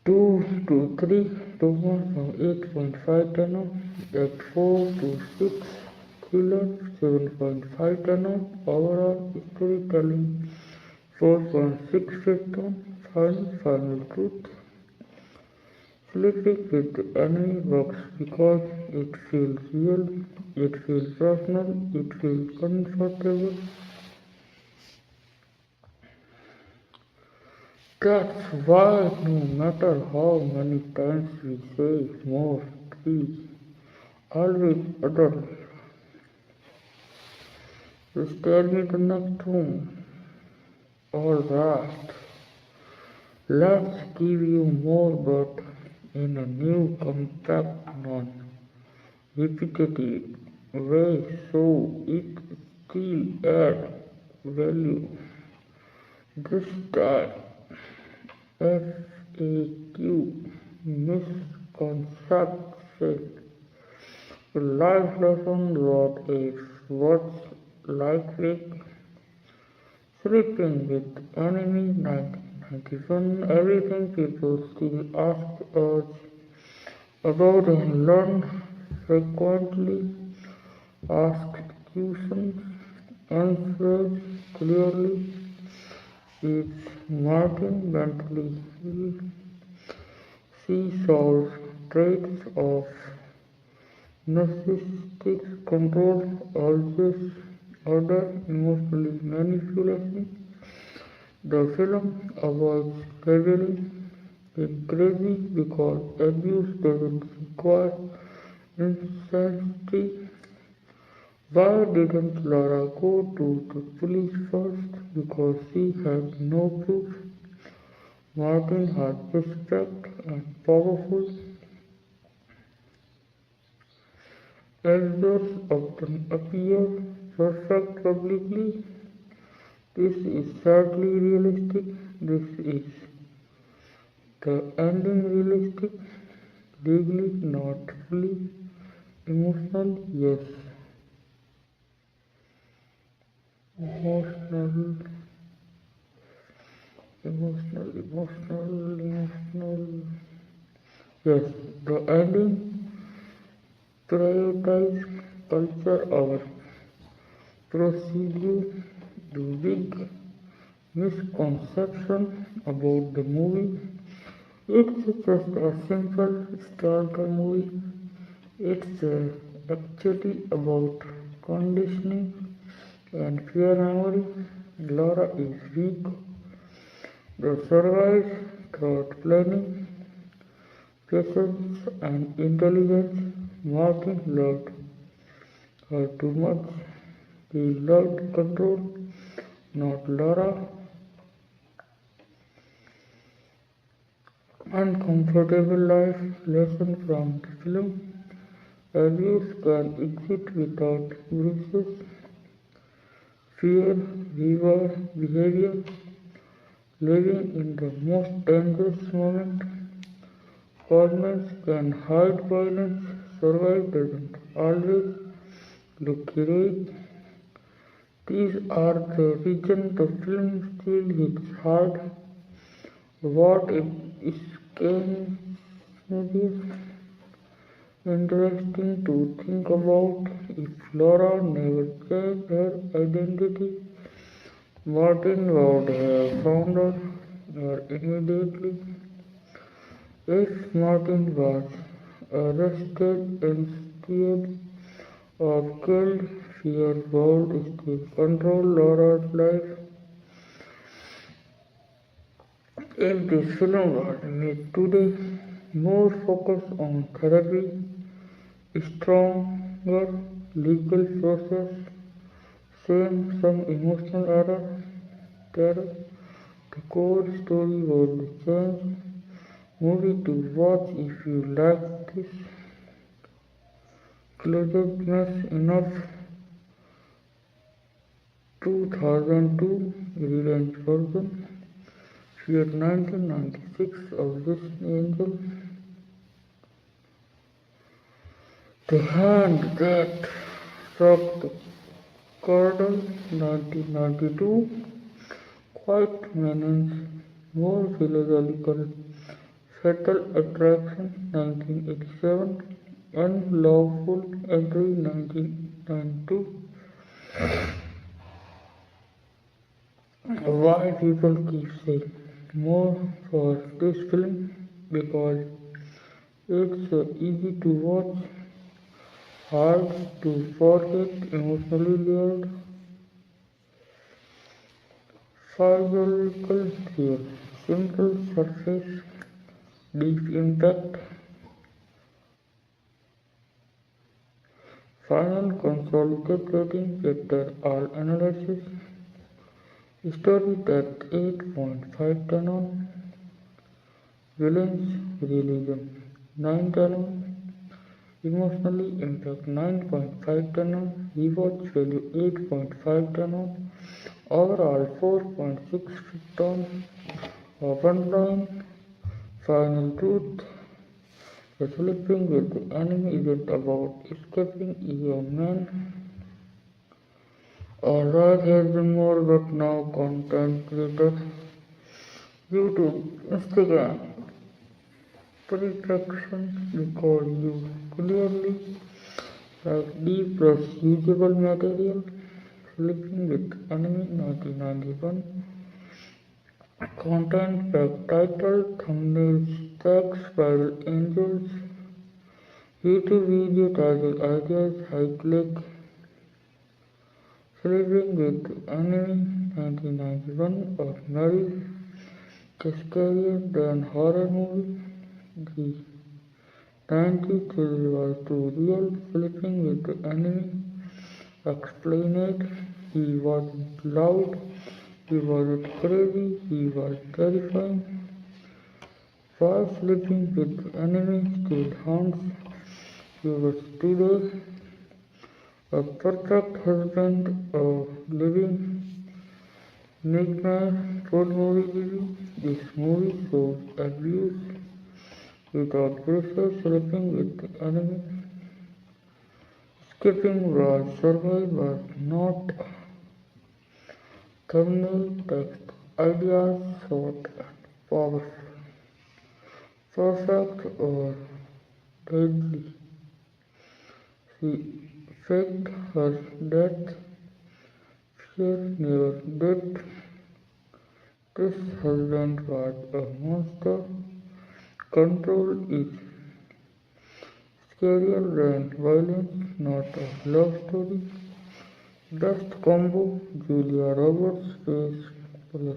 2 to 3 trauma from 8.5 turn on. Act 4 to 6 thriller 7.5 turn on. Overall storytelling 4.6 fit on. Final truth. Sleeping with the enemy works because it feels real, it feels personal, it feels comfortable. That's why no matter how many times we say more, please, always adult. Just tell me the next room. Alright, let's give you more but in a new compact non-repetitive way so it still adds value. This time FAQ misconception. Life lesson what if what's like with sleeping with enemy 1991 everything people still ask us about and learn frequently asked questions answered clearly is Martin mentally ill. She solves traits of narcissistic control, urges order, emotionally manipulation. The film avoids labeling it crazy because abuse doesn't require insanity. Why didn't Laura go to the police first? Because she had no proof. Martin had respect and powerful actors often appear perfect publicly. This is sadly realistic. This is the ending realistic, legally not fully emotional, yes. Emotional, emotional. Yes, the ending prioritize culture over procedure. The big misconception about the movie. It's just a simple historical movie. It's actually about conditioning and fear memory. Laura is weak, but survives through planning, patience, and intelligence. Martin loved her too much. He loved control, not Laura. Uncomfortable life lesson from the film. Abuse can exist without bruises, fear, reward, behavior. Living in the most dangerous moment, Corners can hide violence, survive doesn't always look heroic. These are the reasons the film still hits hard. What it is interesting to think about if Laura never changed her identity, Martin would have found her immediately. If Martin was arrested instead of killed, fear would still control Laura's life. If this film was made today, more focus on therapy, stronger legal process, some emotional terror, the core story would change. Movie to watch if you like this closedness enough. 2002 revenge version. Fear 1996 of this angel. The hand that struck the cradle 1992. Quiet menace. More philosophical. Fatal Attraction 1987. Unlawful Entry 1992. Why people keep saying more for this film? Because it's easy to watch, hard to forget, emotionally layered, psychological fear, simple surface, deep impact, final consolidated rating after all analysis, story that 8.5 10 on, villains realism 9 10 on, emotionally impact 9.5 10 on, rewatch value 8.5 10 on, overall 4.6 on, open line, final truth, Sleeping with the enemy isn't about escaping a man. Alright, here's more but now content creators. YouTube, Instagram, protection because you clearly like deep plus usable material. Sleeping with enemy 1991. Content pack title, thumbnails, text, viral angels. YouTube video title ideas, high click. Sleeping with enemy 1991 or Mary scarier than horror movie. The 90s was too real. Sleeping with the enemy. Explain it. He wasn't loud. He wasn't crazy. He was terrifying. Why sleeping with the enemy still haunts viewers today? A perfect husband, a living nightmare. Full movie review. This movie shows abuse without pressure. Sleeping with the enemy. Skipping was survive was not. Thumbnail text ideas short and powerful. Perfect or deadly. She faked her death. Fear never did. This husband was a monster. Control is scarier than violence, not a love story. Best combo Julia Roberts face plus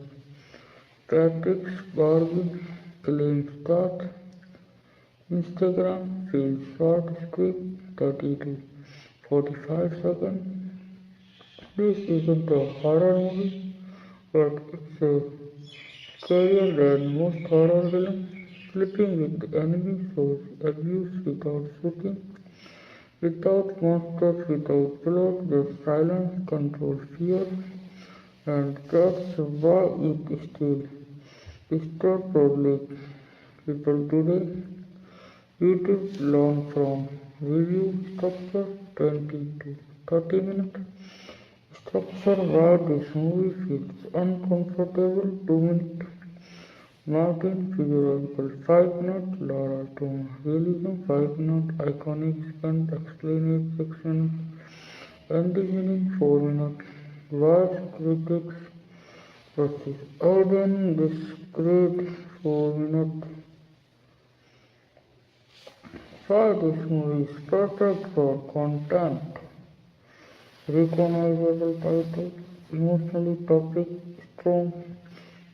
Patrick's Barbie claim start. Instagram feels short script 30 to 45 seconds. This isn't a horror movie, but it's a scarier than most horror films. Sleeping with the enemy shows abuse without shooting, without monsters, without plot, just silence, control, fear, and that's why it still disturbs public people today. YouTube long form review structure 20 to 30 minutes. Structure why this movie feels uncomfortable 2 minutes. Martin physiological 5 minutes. Laura Toma realism 5 minutes. Iconic spend explained section. Ending meaning 4 minutes. Wise critics versus audience discreet 4 minutes. Why this movie is perfect for content. Recognizable title, emotionally topic, strong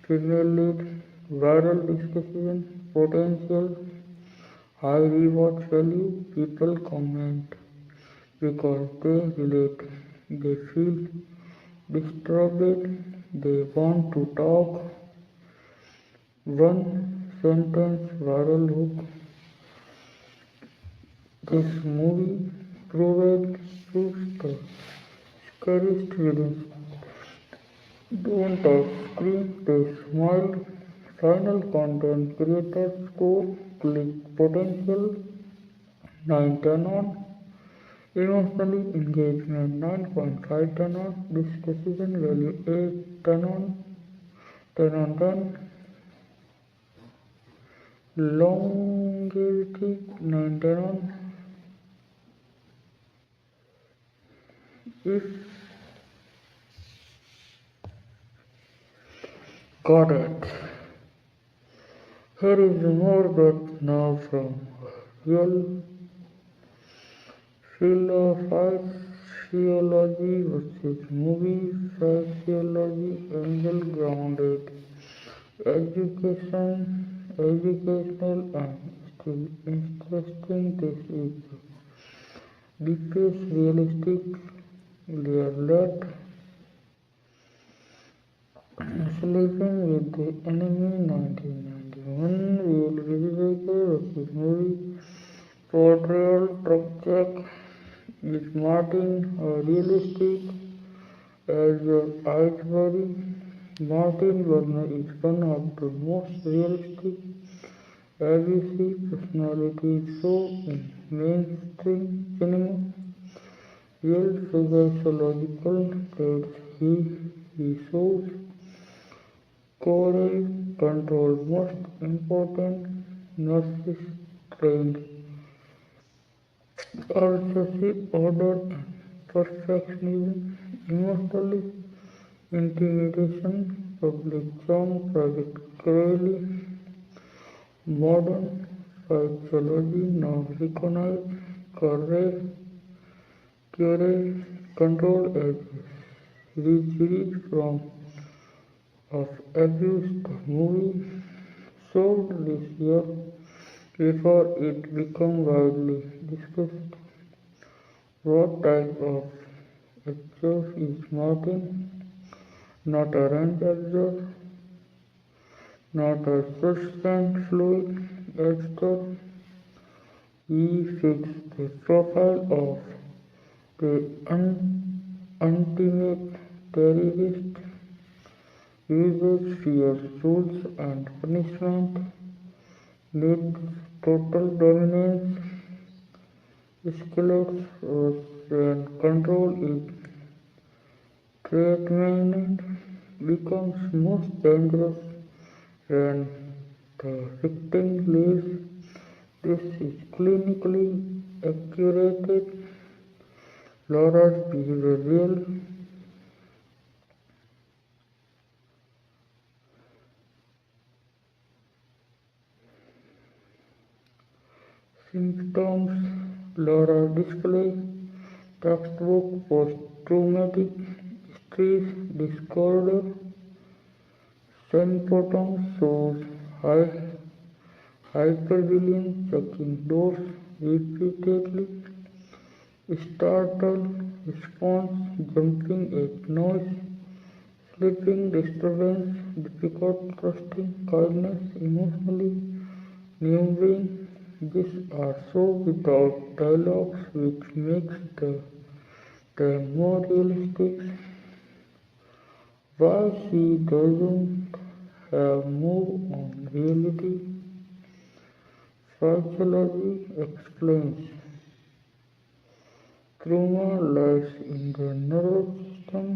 female lead, viral discussion, potential, high rewatch value. People comment because they relate, they feel disturbed, they want to talk. One sentence viral hook. This movie proves the scariest villains don't scream, they smile. Final content creator score click potential 9 10 on. Emotionally engagement 9.5 10 on. Discussion value 8 10 on. 10 on 10. Longevity 9 10 on. If got it. Here is more but now from real physiology versus movie psychology angle grounded educational and still interesting. This is the deepest realistic layer that sleeping with the enemy 1991 real vehicle versus movie portrayal truck check. Is Martin realistic as your eyes worry? Martin Werner is one of the most realistic abusive personalities show in mainstream cinema. Real psychological traits he shows courage, control, most important, narcissist trained, obsessive order and perfectionism, emotionally intimidation, public charm, private cruelty, modern psychology now recognize courage, control as a series from of abuse. The movie sold this year before it became widely discussed. What type of actor is Martin? Not a range actor, not a suspense fluid actor. He fits the profile of the ultimate terrorist, uses fear, rules and punishment, needs total dominance, escalates when control is threatened, becomes most dangerous when the victim leaves. This is clinically accurate. Laura's behavioral symptoms. Laura display textbook post-traumatic stress disorder. Symptoms shows hypervigilance, checking doors repeatedly, startle response, jumping at noise, sleeping disturbance, difficult trusting, kindness, emotionally numbing. These are so without dialogues, which makes them more realistic. Why she doesn't have move on reality? Psychology explains. Trauma lies in the nervous system.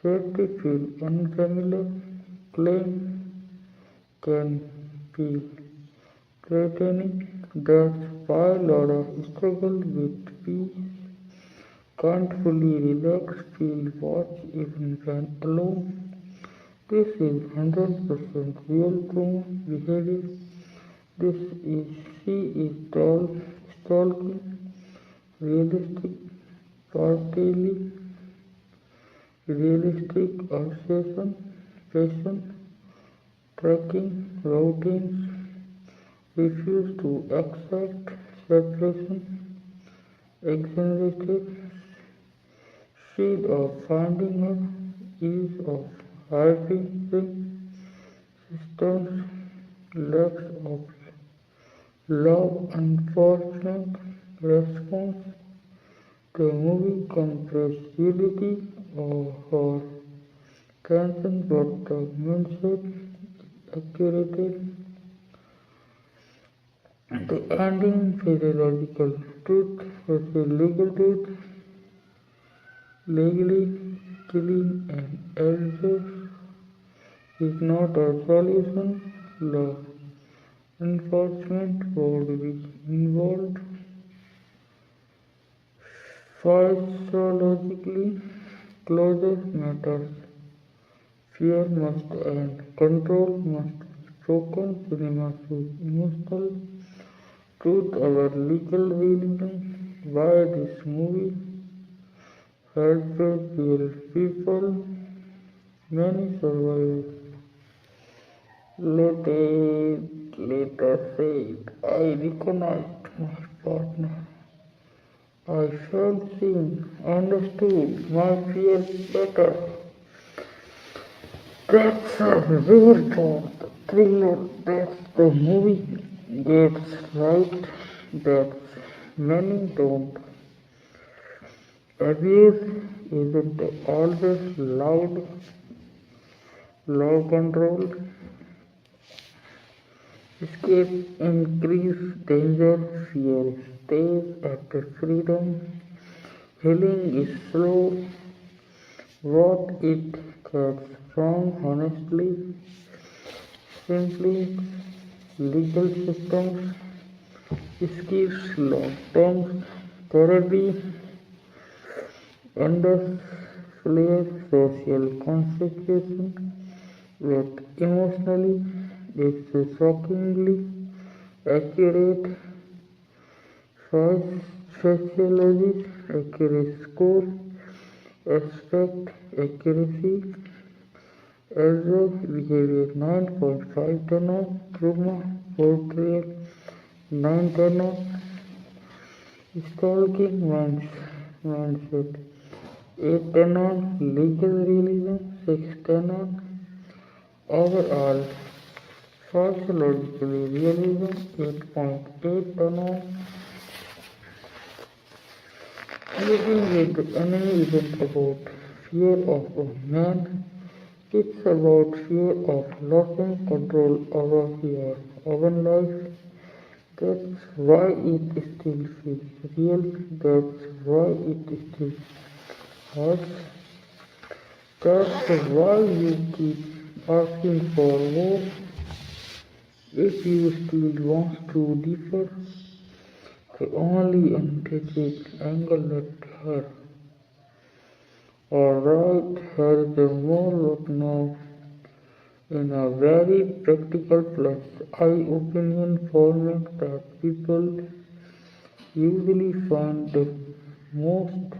Safety feel unfamiliar. Claim can feel threatening. That's why Laura struggle with peace. Can't fully relax, feel watch even when alone. This is 100% real trauma behavior. This is she is stalking, realistic, partly realistic obsession, passion, tracking, routines, refuse to accept separation, exaggerated seed of finding her, ease of hiding systems, lack of love, unfortunate response. The movie compresses reality or tension, but the mindset is accurate. The ending physiological truth versus legal truth. Legally killing an elder is not a solution. Law enforcement would be involved. Physiologically, closure matters. Fear must end. Control must be spoken. Cinema shows emotional truth our legal reason. Why this movie helped real people. Many survivors later said, I recognized my partner. I felt seen, understood my fears better. That's a rare thought. Thriller, that's the movie gets right. That many don't. Abuse isn't always loud. Law control Escape increases danger, fear stays after freedom. Healing is slow, what it gets wrong honestly, simply legal systems, skips long-term therapy, endless social consequences with emotionally it's a shockingly accurate sociologist accurate score aspect accuracy error behavior 9.5 tenor trauma portrayal 9 tenor stalking mindset 8 tenor legal realism 6 tenor overall sociologically realism 8.8 tenor living with the enemy isn't about fear of a man, it's about fear of losing control over your own life. That's why it still feels real, that's why it still hurts, that's why you keep asking for more. If you still want to differ, the only untouched angle left here. Alright, here is a more look now in a very practical plus eye-opening format that people usually find the most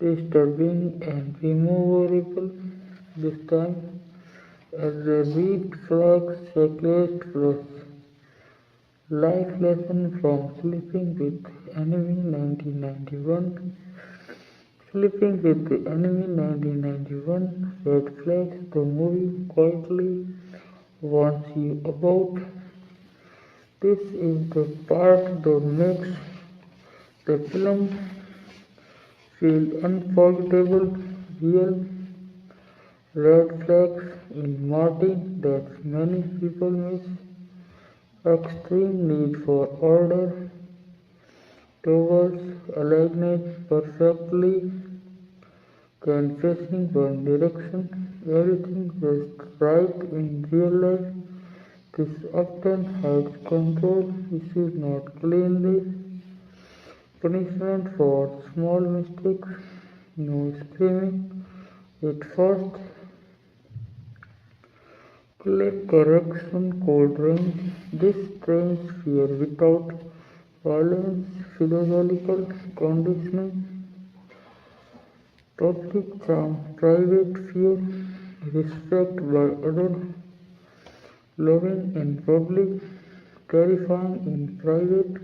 disturbing and removable this time as a red flag checklist plus life lesson from Sleeping with Enemy 1991. Sleeping with the Enemy 1991 red flags the movie quietly warns you about. This is the part that makes the film feel unforgettable, real red flags in Martin that many people miss. Extreme need for order towards alignment perfectly can facing one direction, everything just right in real life. This often hides control issues not cleanly, punishment for small mistakes, no screaming at first, click correction code range. This trains fear without violence, physiological conditioning, public charm, private fear, respect by others, loving in public, terrifying in private.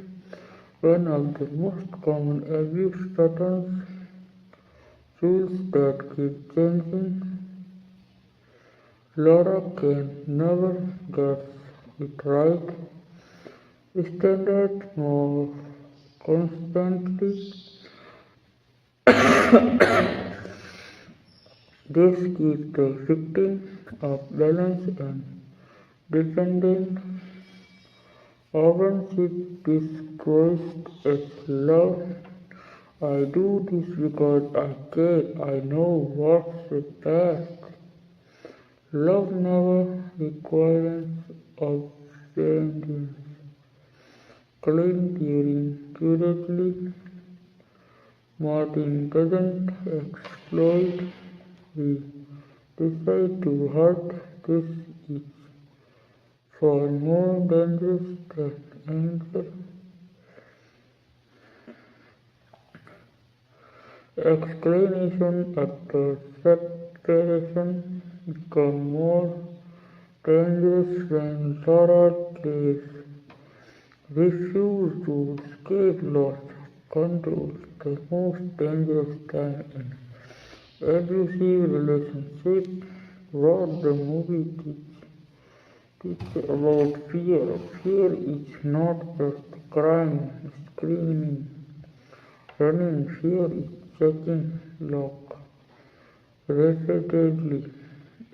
One of the most common abuse patterns, rules that keep changing. Laura can never get it right. Standard more constantly. This keeps the victim of balance and dependent. Ownership disguised as love. I do this because I care. I know what's best. Love never requires obedience. Clean during currently. Martin doesn't exploit. We decide to hurt. This is far more dangerous than anger. Explanation after separation become more dangerous when Laura plays refuse to escape loss of control, the most dangerous time in abusive relationship. What the movie teaches about fear. Fear is not just crying, screaming, running. Fear is checking lock repeatedly,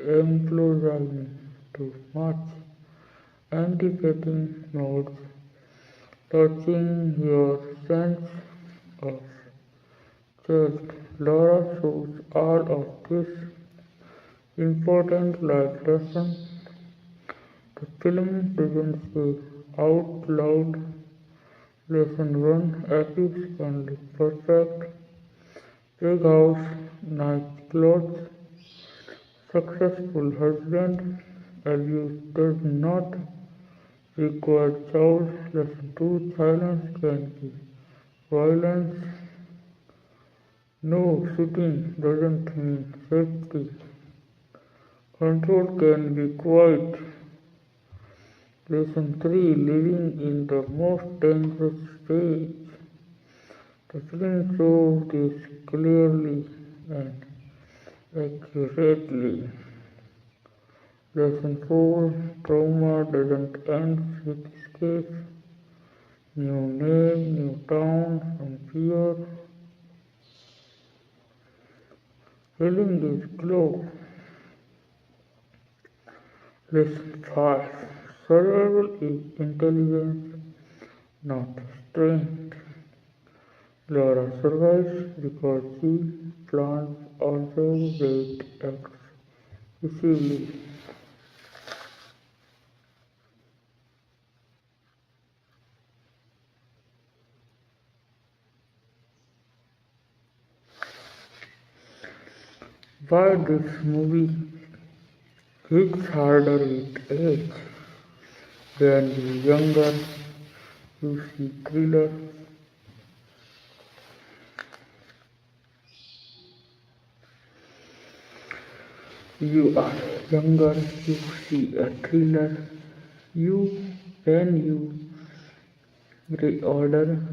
imploding too much, anticipating notes, touching your sense of chest. Laura shows all of this important life lesson. The film doesn't say out loud lesson one achieves can look perfect, big house, nice clothes, successful husband, abuse does not require chows. Lesson two silence can be violence. No, shooting doesn't mean safety. Control can be quiet. Lesson 3 living in the most dangerous stage. The film shows this clearly and accurately. Lesson 4 trauma doesn't end with escape. New name, new town, and fear. Healing is glow. Lesson 5 survival is intelligence, not strength. Laura survives because she plans also weight excessively. Why this movie hits harder with age? When you're younger, you see thriller. You are younger, you see a thriller. You, when you reorder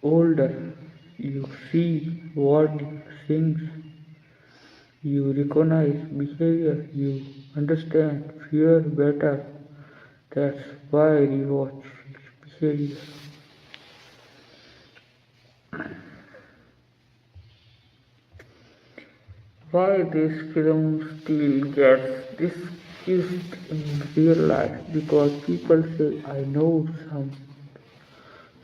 older, you see warning things, you recognize behavior, you understand fear better. That's why rewatch behavior. Why this film still gets discussed in real life? Because people say, I know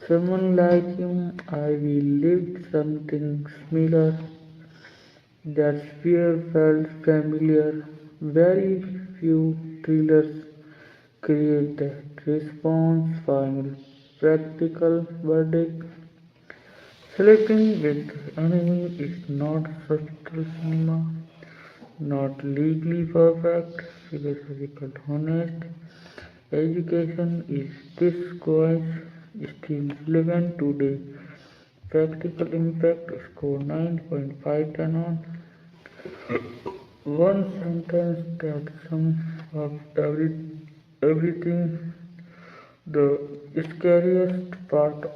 someone like him, I will live something similar. That fear felt familiar. Very few thrillers create that response, final, practical verdict. Sleeping with enemy is not subtle cinema, not legally perfect, philosophical honest. Education is disguised, still relevant today. Practical impact score 9.5 on. One sentence that sums up everything. The scariest part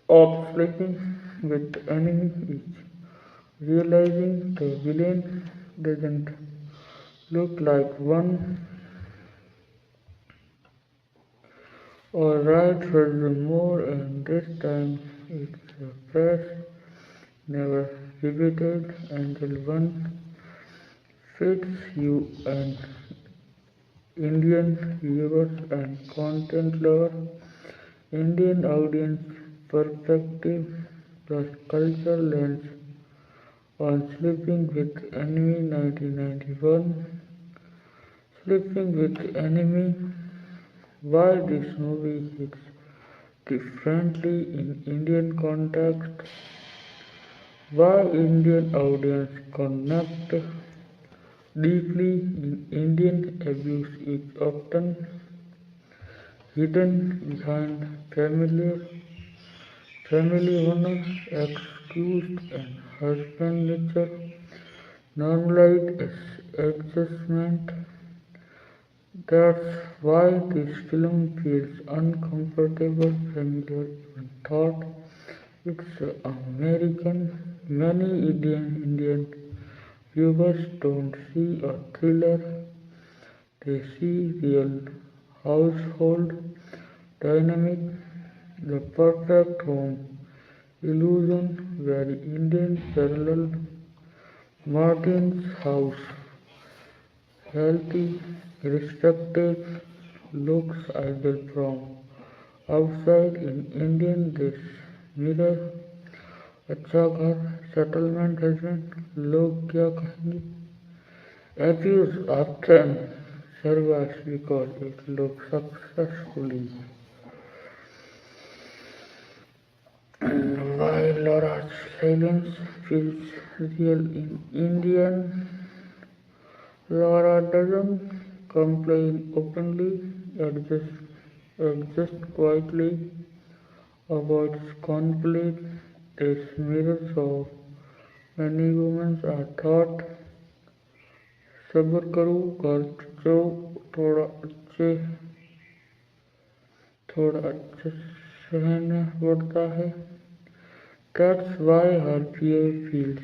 of sleeping with enemy is realizing the villain doesn't look like one. Alright, furthermore, and this time it's a fresh, never repeated. Angel 1 fits you an Indian viewers and content lover, Indian audience perspective plus culture lens on Sleeping with Enemy 1991. Sleeping with Enemy. Why this movie hits differently in Indian context? Why Indian audience connect deeply in Indian abuse is often hidden behind family honor, excused and husband nature, normalized adjustment. That's why this film feels uncomfortable, familiar, even thought it's American. Many Indian viewers don't see a thriller, they see real household dynamic, the perfect home illusion, very Indian parallel. Martin's house healthy, respected looks either from outside in Indian this mirror अच्छा घर settlement husband लोग क्या कहेंगे abuse often survives because it looks successfully while Laura's silence feels real in Indian Laura doesn't complain openly, adjusts quietly, avoids conflict. This mirrors of many women are taught सब्र करो घर जो थोड़ा अच्छे थोड़ा अच्छा सहना पड़ता है That's why her fear feels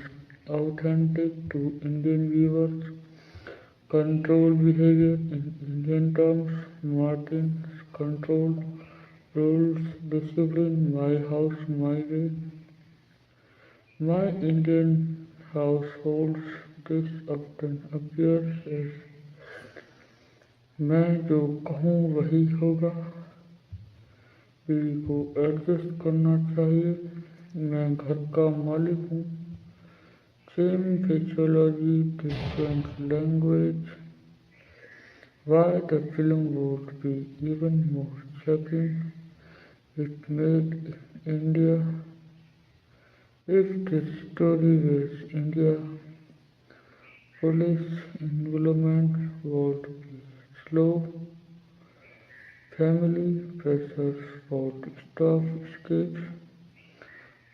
authentic to Indian viewers. Controlled behavior in Indian terms, Martin's control, rules, discipline, my house, my way. My Indian households, this often appears as मैं जो कहूँ वही होगा बीवी को एडजस्ट करना चाहिए मैं घर का मालिक हूँ Same physiology, different language. Why the film would be even more shocking if made in India. If this story was India, police involvement would be slow. Family pressures would stop escapes.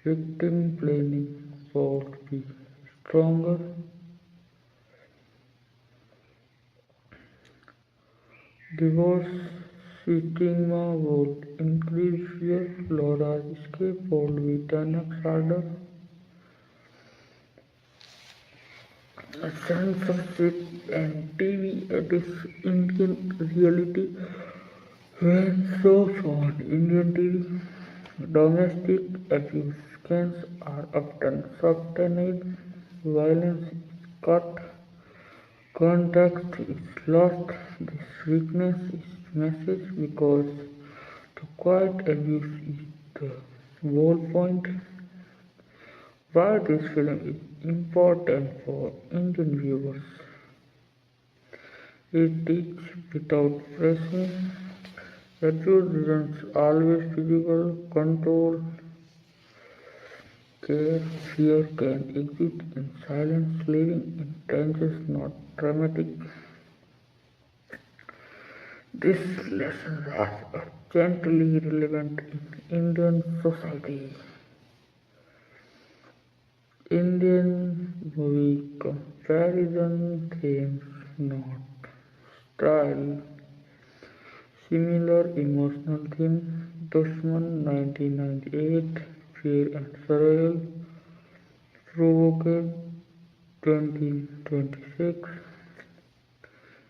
Victim planning would be stronger. Divorce stigma would increase fear. Laura's escape would be 10x harder. Censorship and TV edits Indian reality when shows on Indian TV. Domestic abuse scans are often softened, violence is cut, context is lost. This weakness is message because to quiet abuse is the whole point. Why this film is important for Indian viewers. It teaches without pressing. Abuse isn't always physical. Control, care, fear can exist in silence. Living in trenches, not dramatic. These lessons are urgently relevant in Indian society. Indian movie comparison themes, not style. Similar emotional theme, Dushman 1998, Fear and Surreal, Provoked 2026,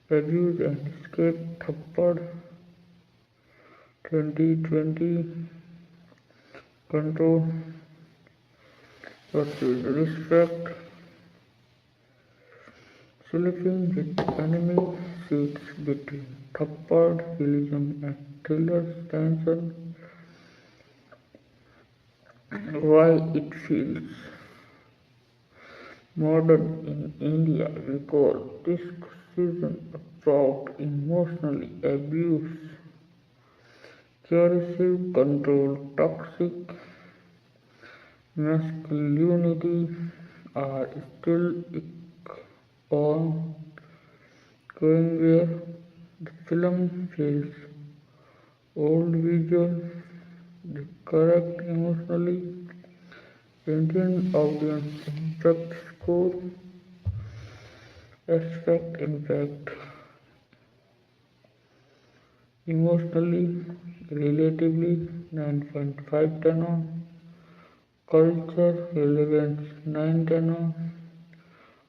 Abuse and Escape, Thappad 2020, Control versus Respect, Sleeping with enemy sits between Thappad, realism and thriller tension. Why it feels modern in India because this season about emotional abuse, coercive control, toxic masculinity are still on going where the film feels old visual, the correct emotionally, Indian audience impact score, expect impact emotionally, relatively 9.5 10 on, culture relevance 9 10 on,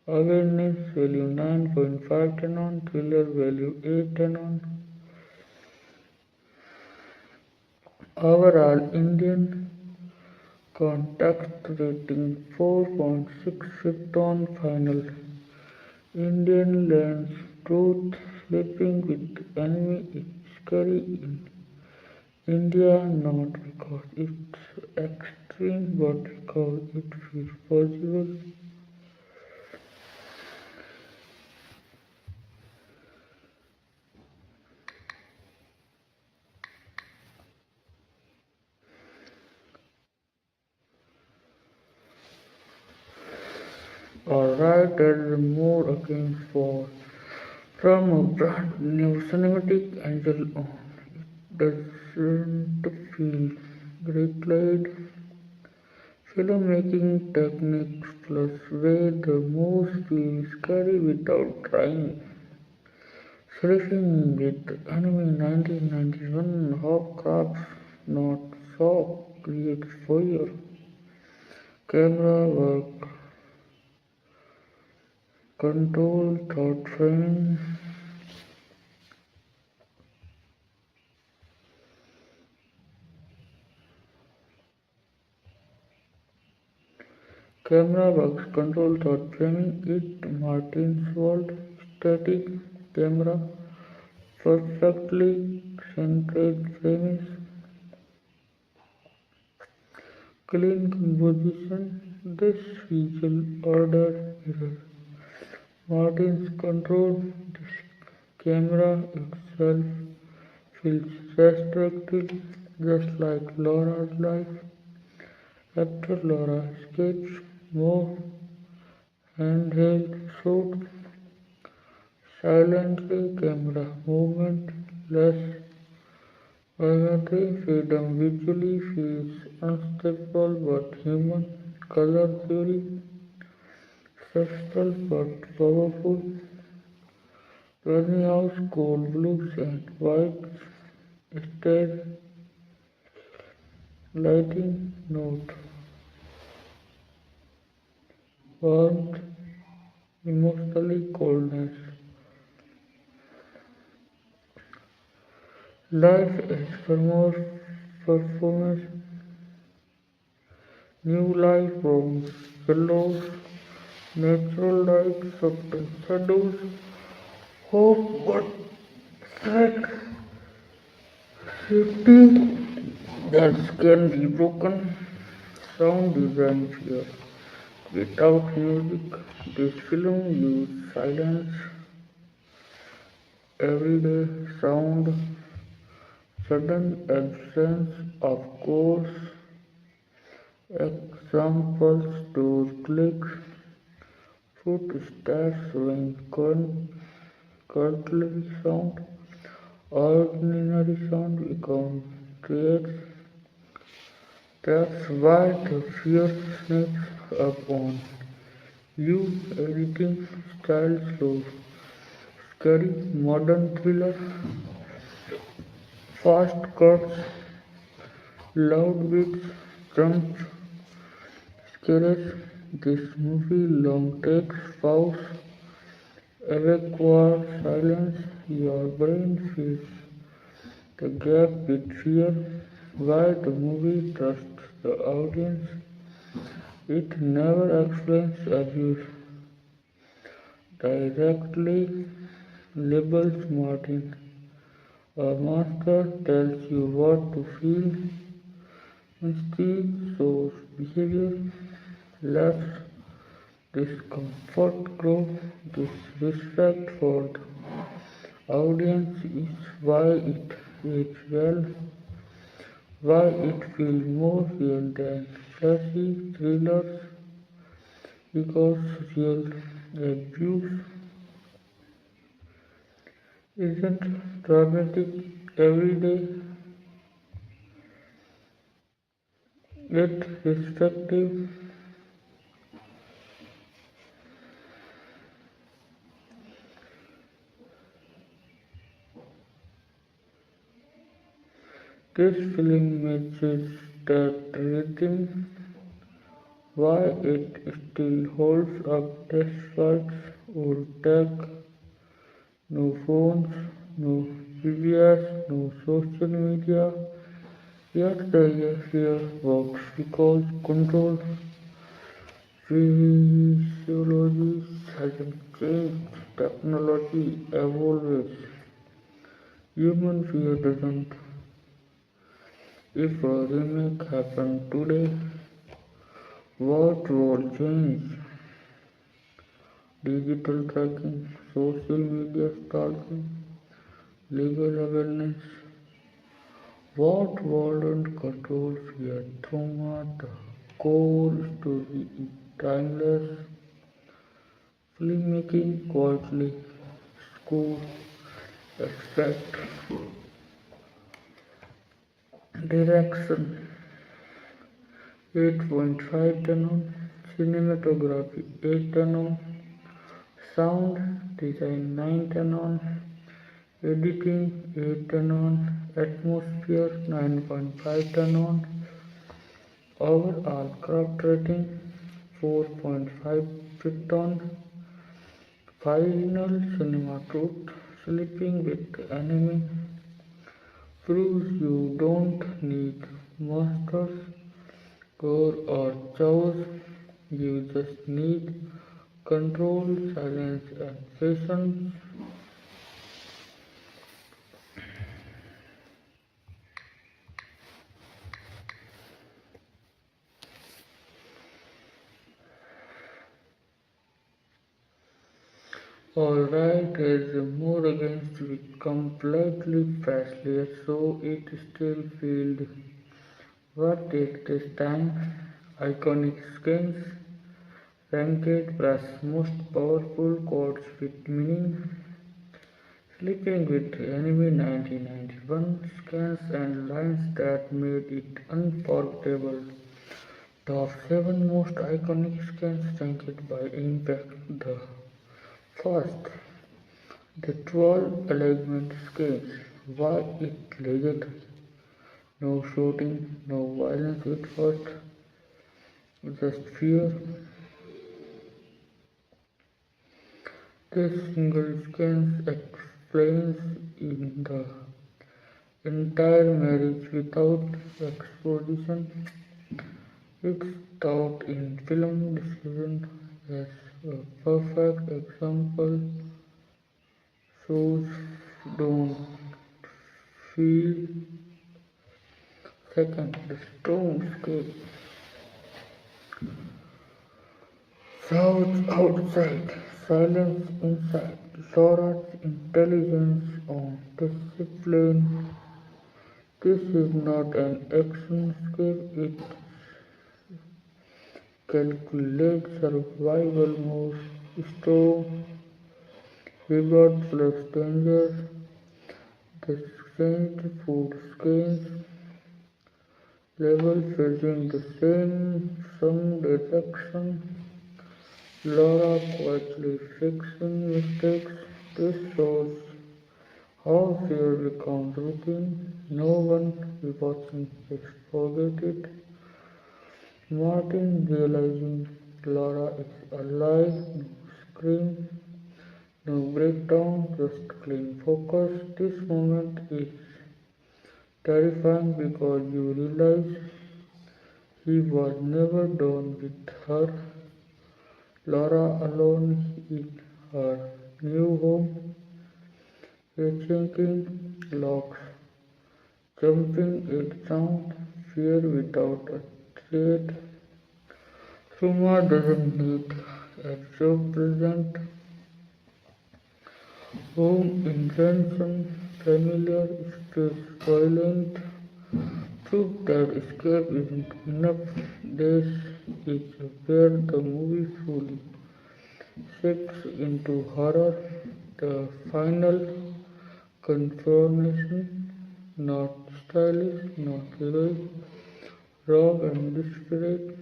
awareness value 9.5 10 on, thriller value 8 10 on. Overall Indian context rating 4.6 on final Indian lens truth, sleeping with enemy is scary in India not because it's extreme but because it feels possible. Alright, there is more again for from a brand new cinematic angle on. It doesn't feel reclaimed filmmaking techniques plus way the moves feel scary without trying. Sleeping with Enemy 1991 how crafts not shock creates fear. Camera work, control, thought framing. Camera works, control, thought framing. It Martin's world, static camera, perfectly centered frames, clean composition. This visual order mirrors Martin's control. This camera itself feels restricted, just like Laura's life. After Laura escapes, more handheld shot, silently camera movement, less geometry, freedom visually feels unstable but human. Color theory, subtle but powerful. Tiny house, cold blues and whites, stair lighting, note, warmth, emotionally coldness. Life is for more performance, new life forms, yellows, natural light, subtle shadows, hope but threat, safety that can be broken, sound design fear. Without music, this film uses silence, everyday sound, sudden absence of chorus, examples, door clicks, footsteps when curtly sound, ordinary sound becomes creates. That's why the fear sneaks up on you. Editing style slow, scary, modern thriller, fast cuts, loud beats, jumps, scares. This movie long takes pause, requires silence. Your brain fills the gap with fear. Why the movie trusts the audience. It never explains abuse directly, labels Martin. A master tells you what to feel, instead shows behavior, lets discomfort grow. This respect for the audience is why it ages well, why it feels more real than flashy thrillers, because real abuse isn't dramatic every day, yet respective. This film matches that rhythm, why it still holds up despite old tech, no phones, no PBS, no social media, yet the fear works because control physiologists hasn't changed, technology evolves. Human fear doesn't. If a remake happened today, what would change? Digital tracking, social media stalking, legal awareness. What wouldn't control fear? Trauma, the core story is timeless. Filmmaking quietly score extract direction 8.5 canon, cinematography 8 canon, sound design 9 canon, editing 8 canon, atmosphere 9.5 canon, overall craft rating 4.5 Python, final cinema truth, sleeping with enemy proves you don't need masters, core or chaos, you just need control, silence and patience. Alright, as more against we completely faceless, so it still feels what take this time. Iconic skins, ranked plus most powerful quotes with meaning, sleeping with enemy 1991, scans and lines that made it unforgettable. Top 7 most iconic scans ranked by impact. The first, the 12 element scales. Why it legendary? No shooting, no violence at first, just fear. This single scan explains in the entire marriage without exposition. It's taught in film decision as a perfect example. Shows don't feel. Second, the storm scale. Shouts outside, silence inside. Laura's intelligence on discipline. This is not an action skill, it calculates survival moves, storm, rewards less danger, the changed food screens, level facing the same, some detection, Laura quietly fixing mistakes. This shows how fear becomes routine. No one watching it forget it. Martin realizing Laura is alive, no scream, no breakdown, just clean focus. This moment is terrifying because you realize he was never done with her. Laura alone in her new home, rethinking locks, jumping at sound, fear without a threat. Suma doesn't need a job present, home invention, familiar space, violent, proof that escape isn't enough. This is where the movie fully shifts into horror. The final confrontation, not stylish, not heroic, raw and desperate.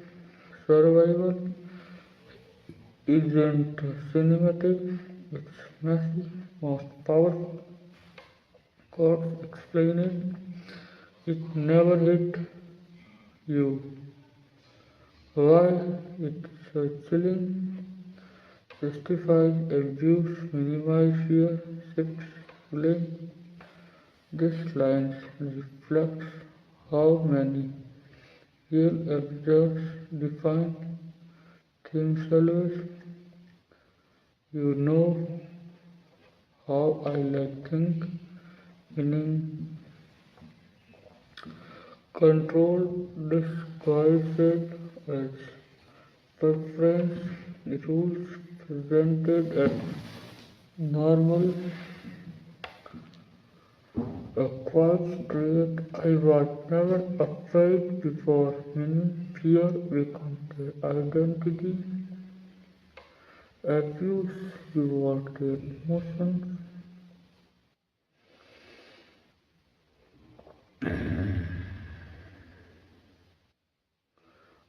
Survival isn't cinematic, it's messy, most powerful. Quotes explaining it never hit you. Why it's so chilling, justifies abuse, minimize fear, shifts blame. This line reflects how many real actors define themselves You know how I like think, meaning control disguised as preference, rules presented as normal, a quiet trait I was never afraid before, meaning fear becomes their identity, abuse reward their emotions.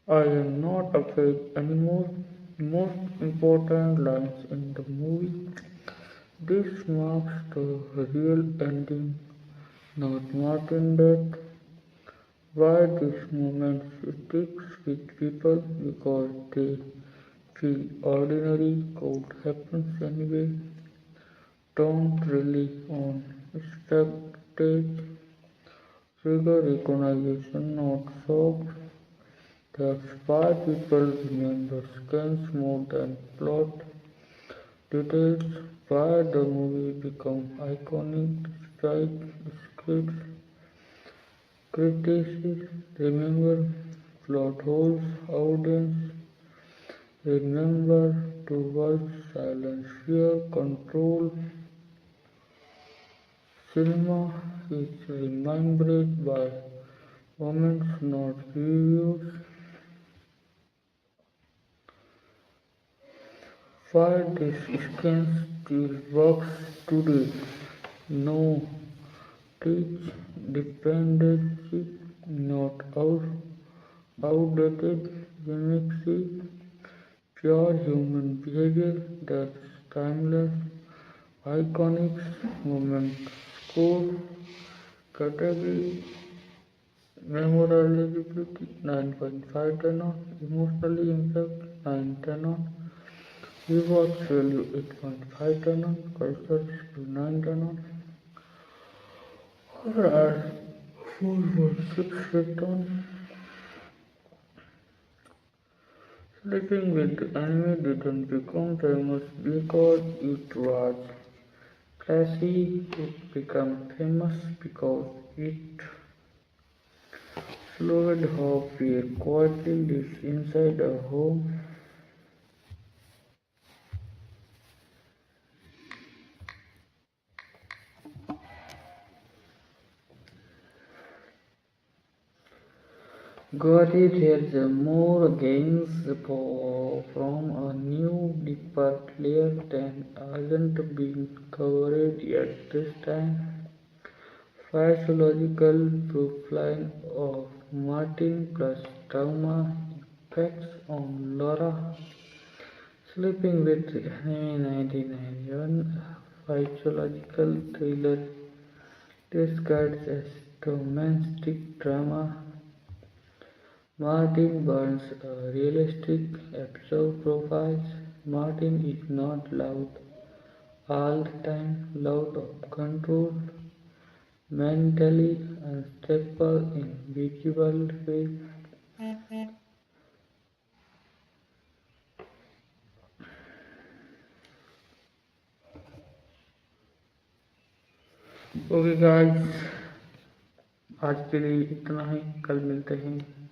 I am not afraid anymore. Most important lines in the movie. This marks the real ending, not Martin death. Why this moment sticks with people because they feel ordinary could happen anyway. Don't rely on spectacle, trigger recognition, not shock. That's why people remember scans more than plot details. Why the movie become iconic despite script criticism. Remember plot holes, audience. Remember to watch silence, fear, control. Cinema is remembered by moments, not reviews. Why this scan still works today? No teach dependency, not outdated gimmicks, pure human behavior that's timeless, iconic moment, score, category, memorability 9.5 10 on, emotionally impact 9 10 on, reward value 8.5 10 on, culture skill 9 10 on, or 4.6 on. Sleeping with anime didn't become famous because it was classy, it became famous because it showed how fear quietly lives inside a home. Got it, here's more gains from a new, deeper layer than hasn't been covered yet this time. Physiological profiling of Martin plus trauma effects on Laura. Sleeping with Enemy 1991, physiological thriller disguised as domestic drama. Martin Burns a realistic episode profiles. Martin is not loud all the time, loud of control, mentally unstable in visible ways. Okay guys आज के लिए इतना ही कल मिलते हैं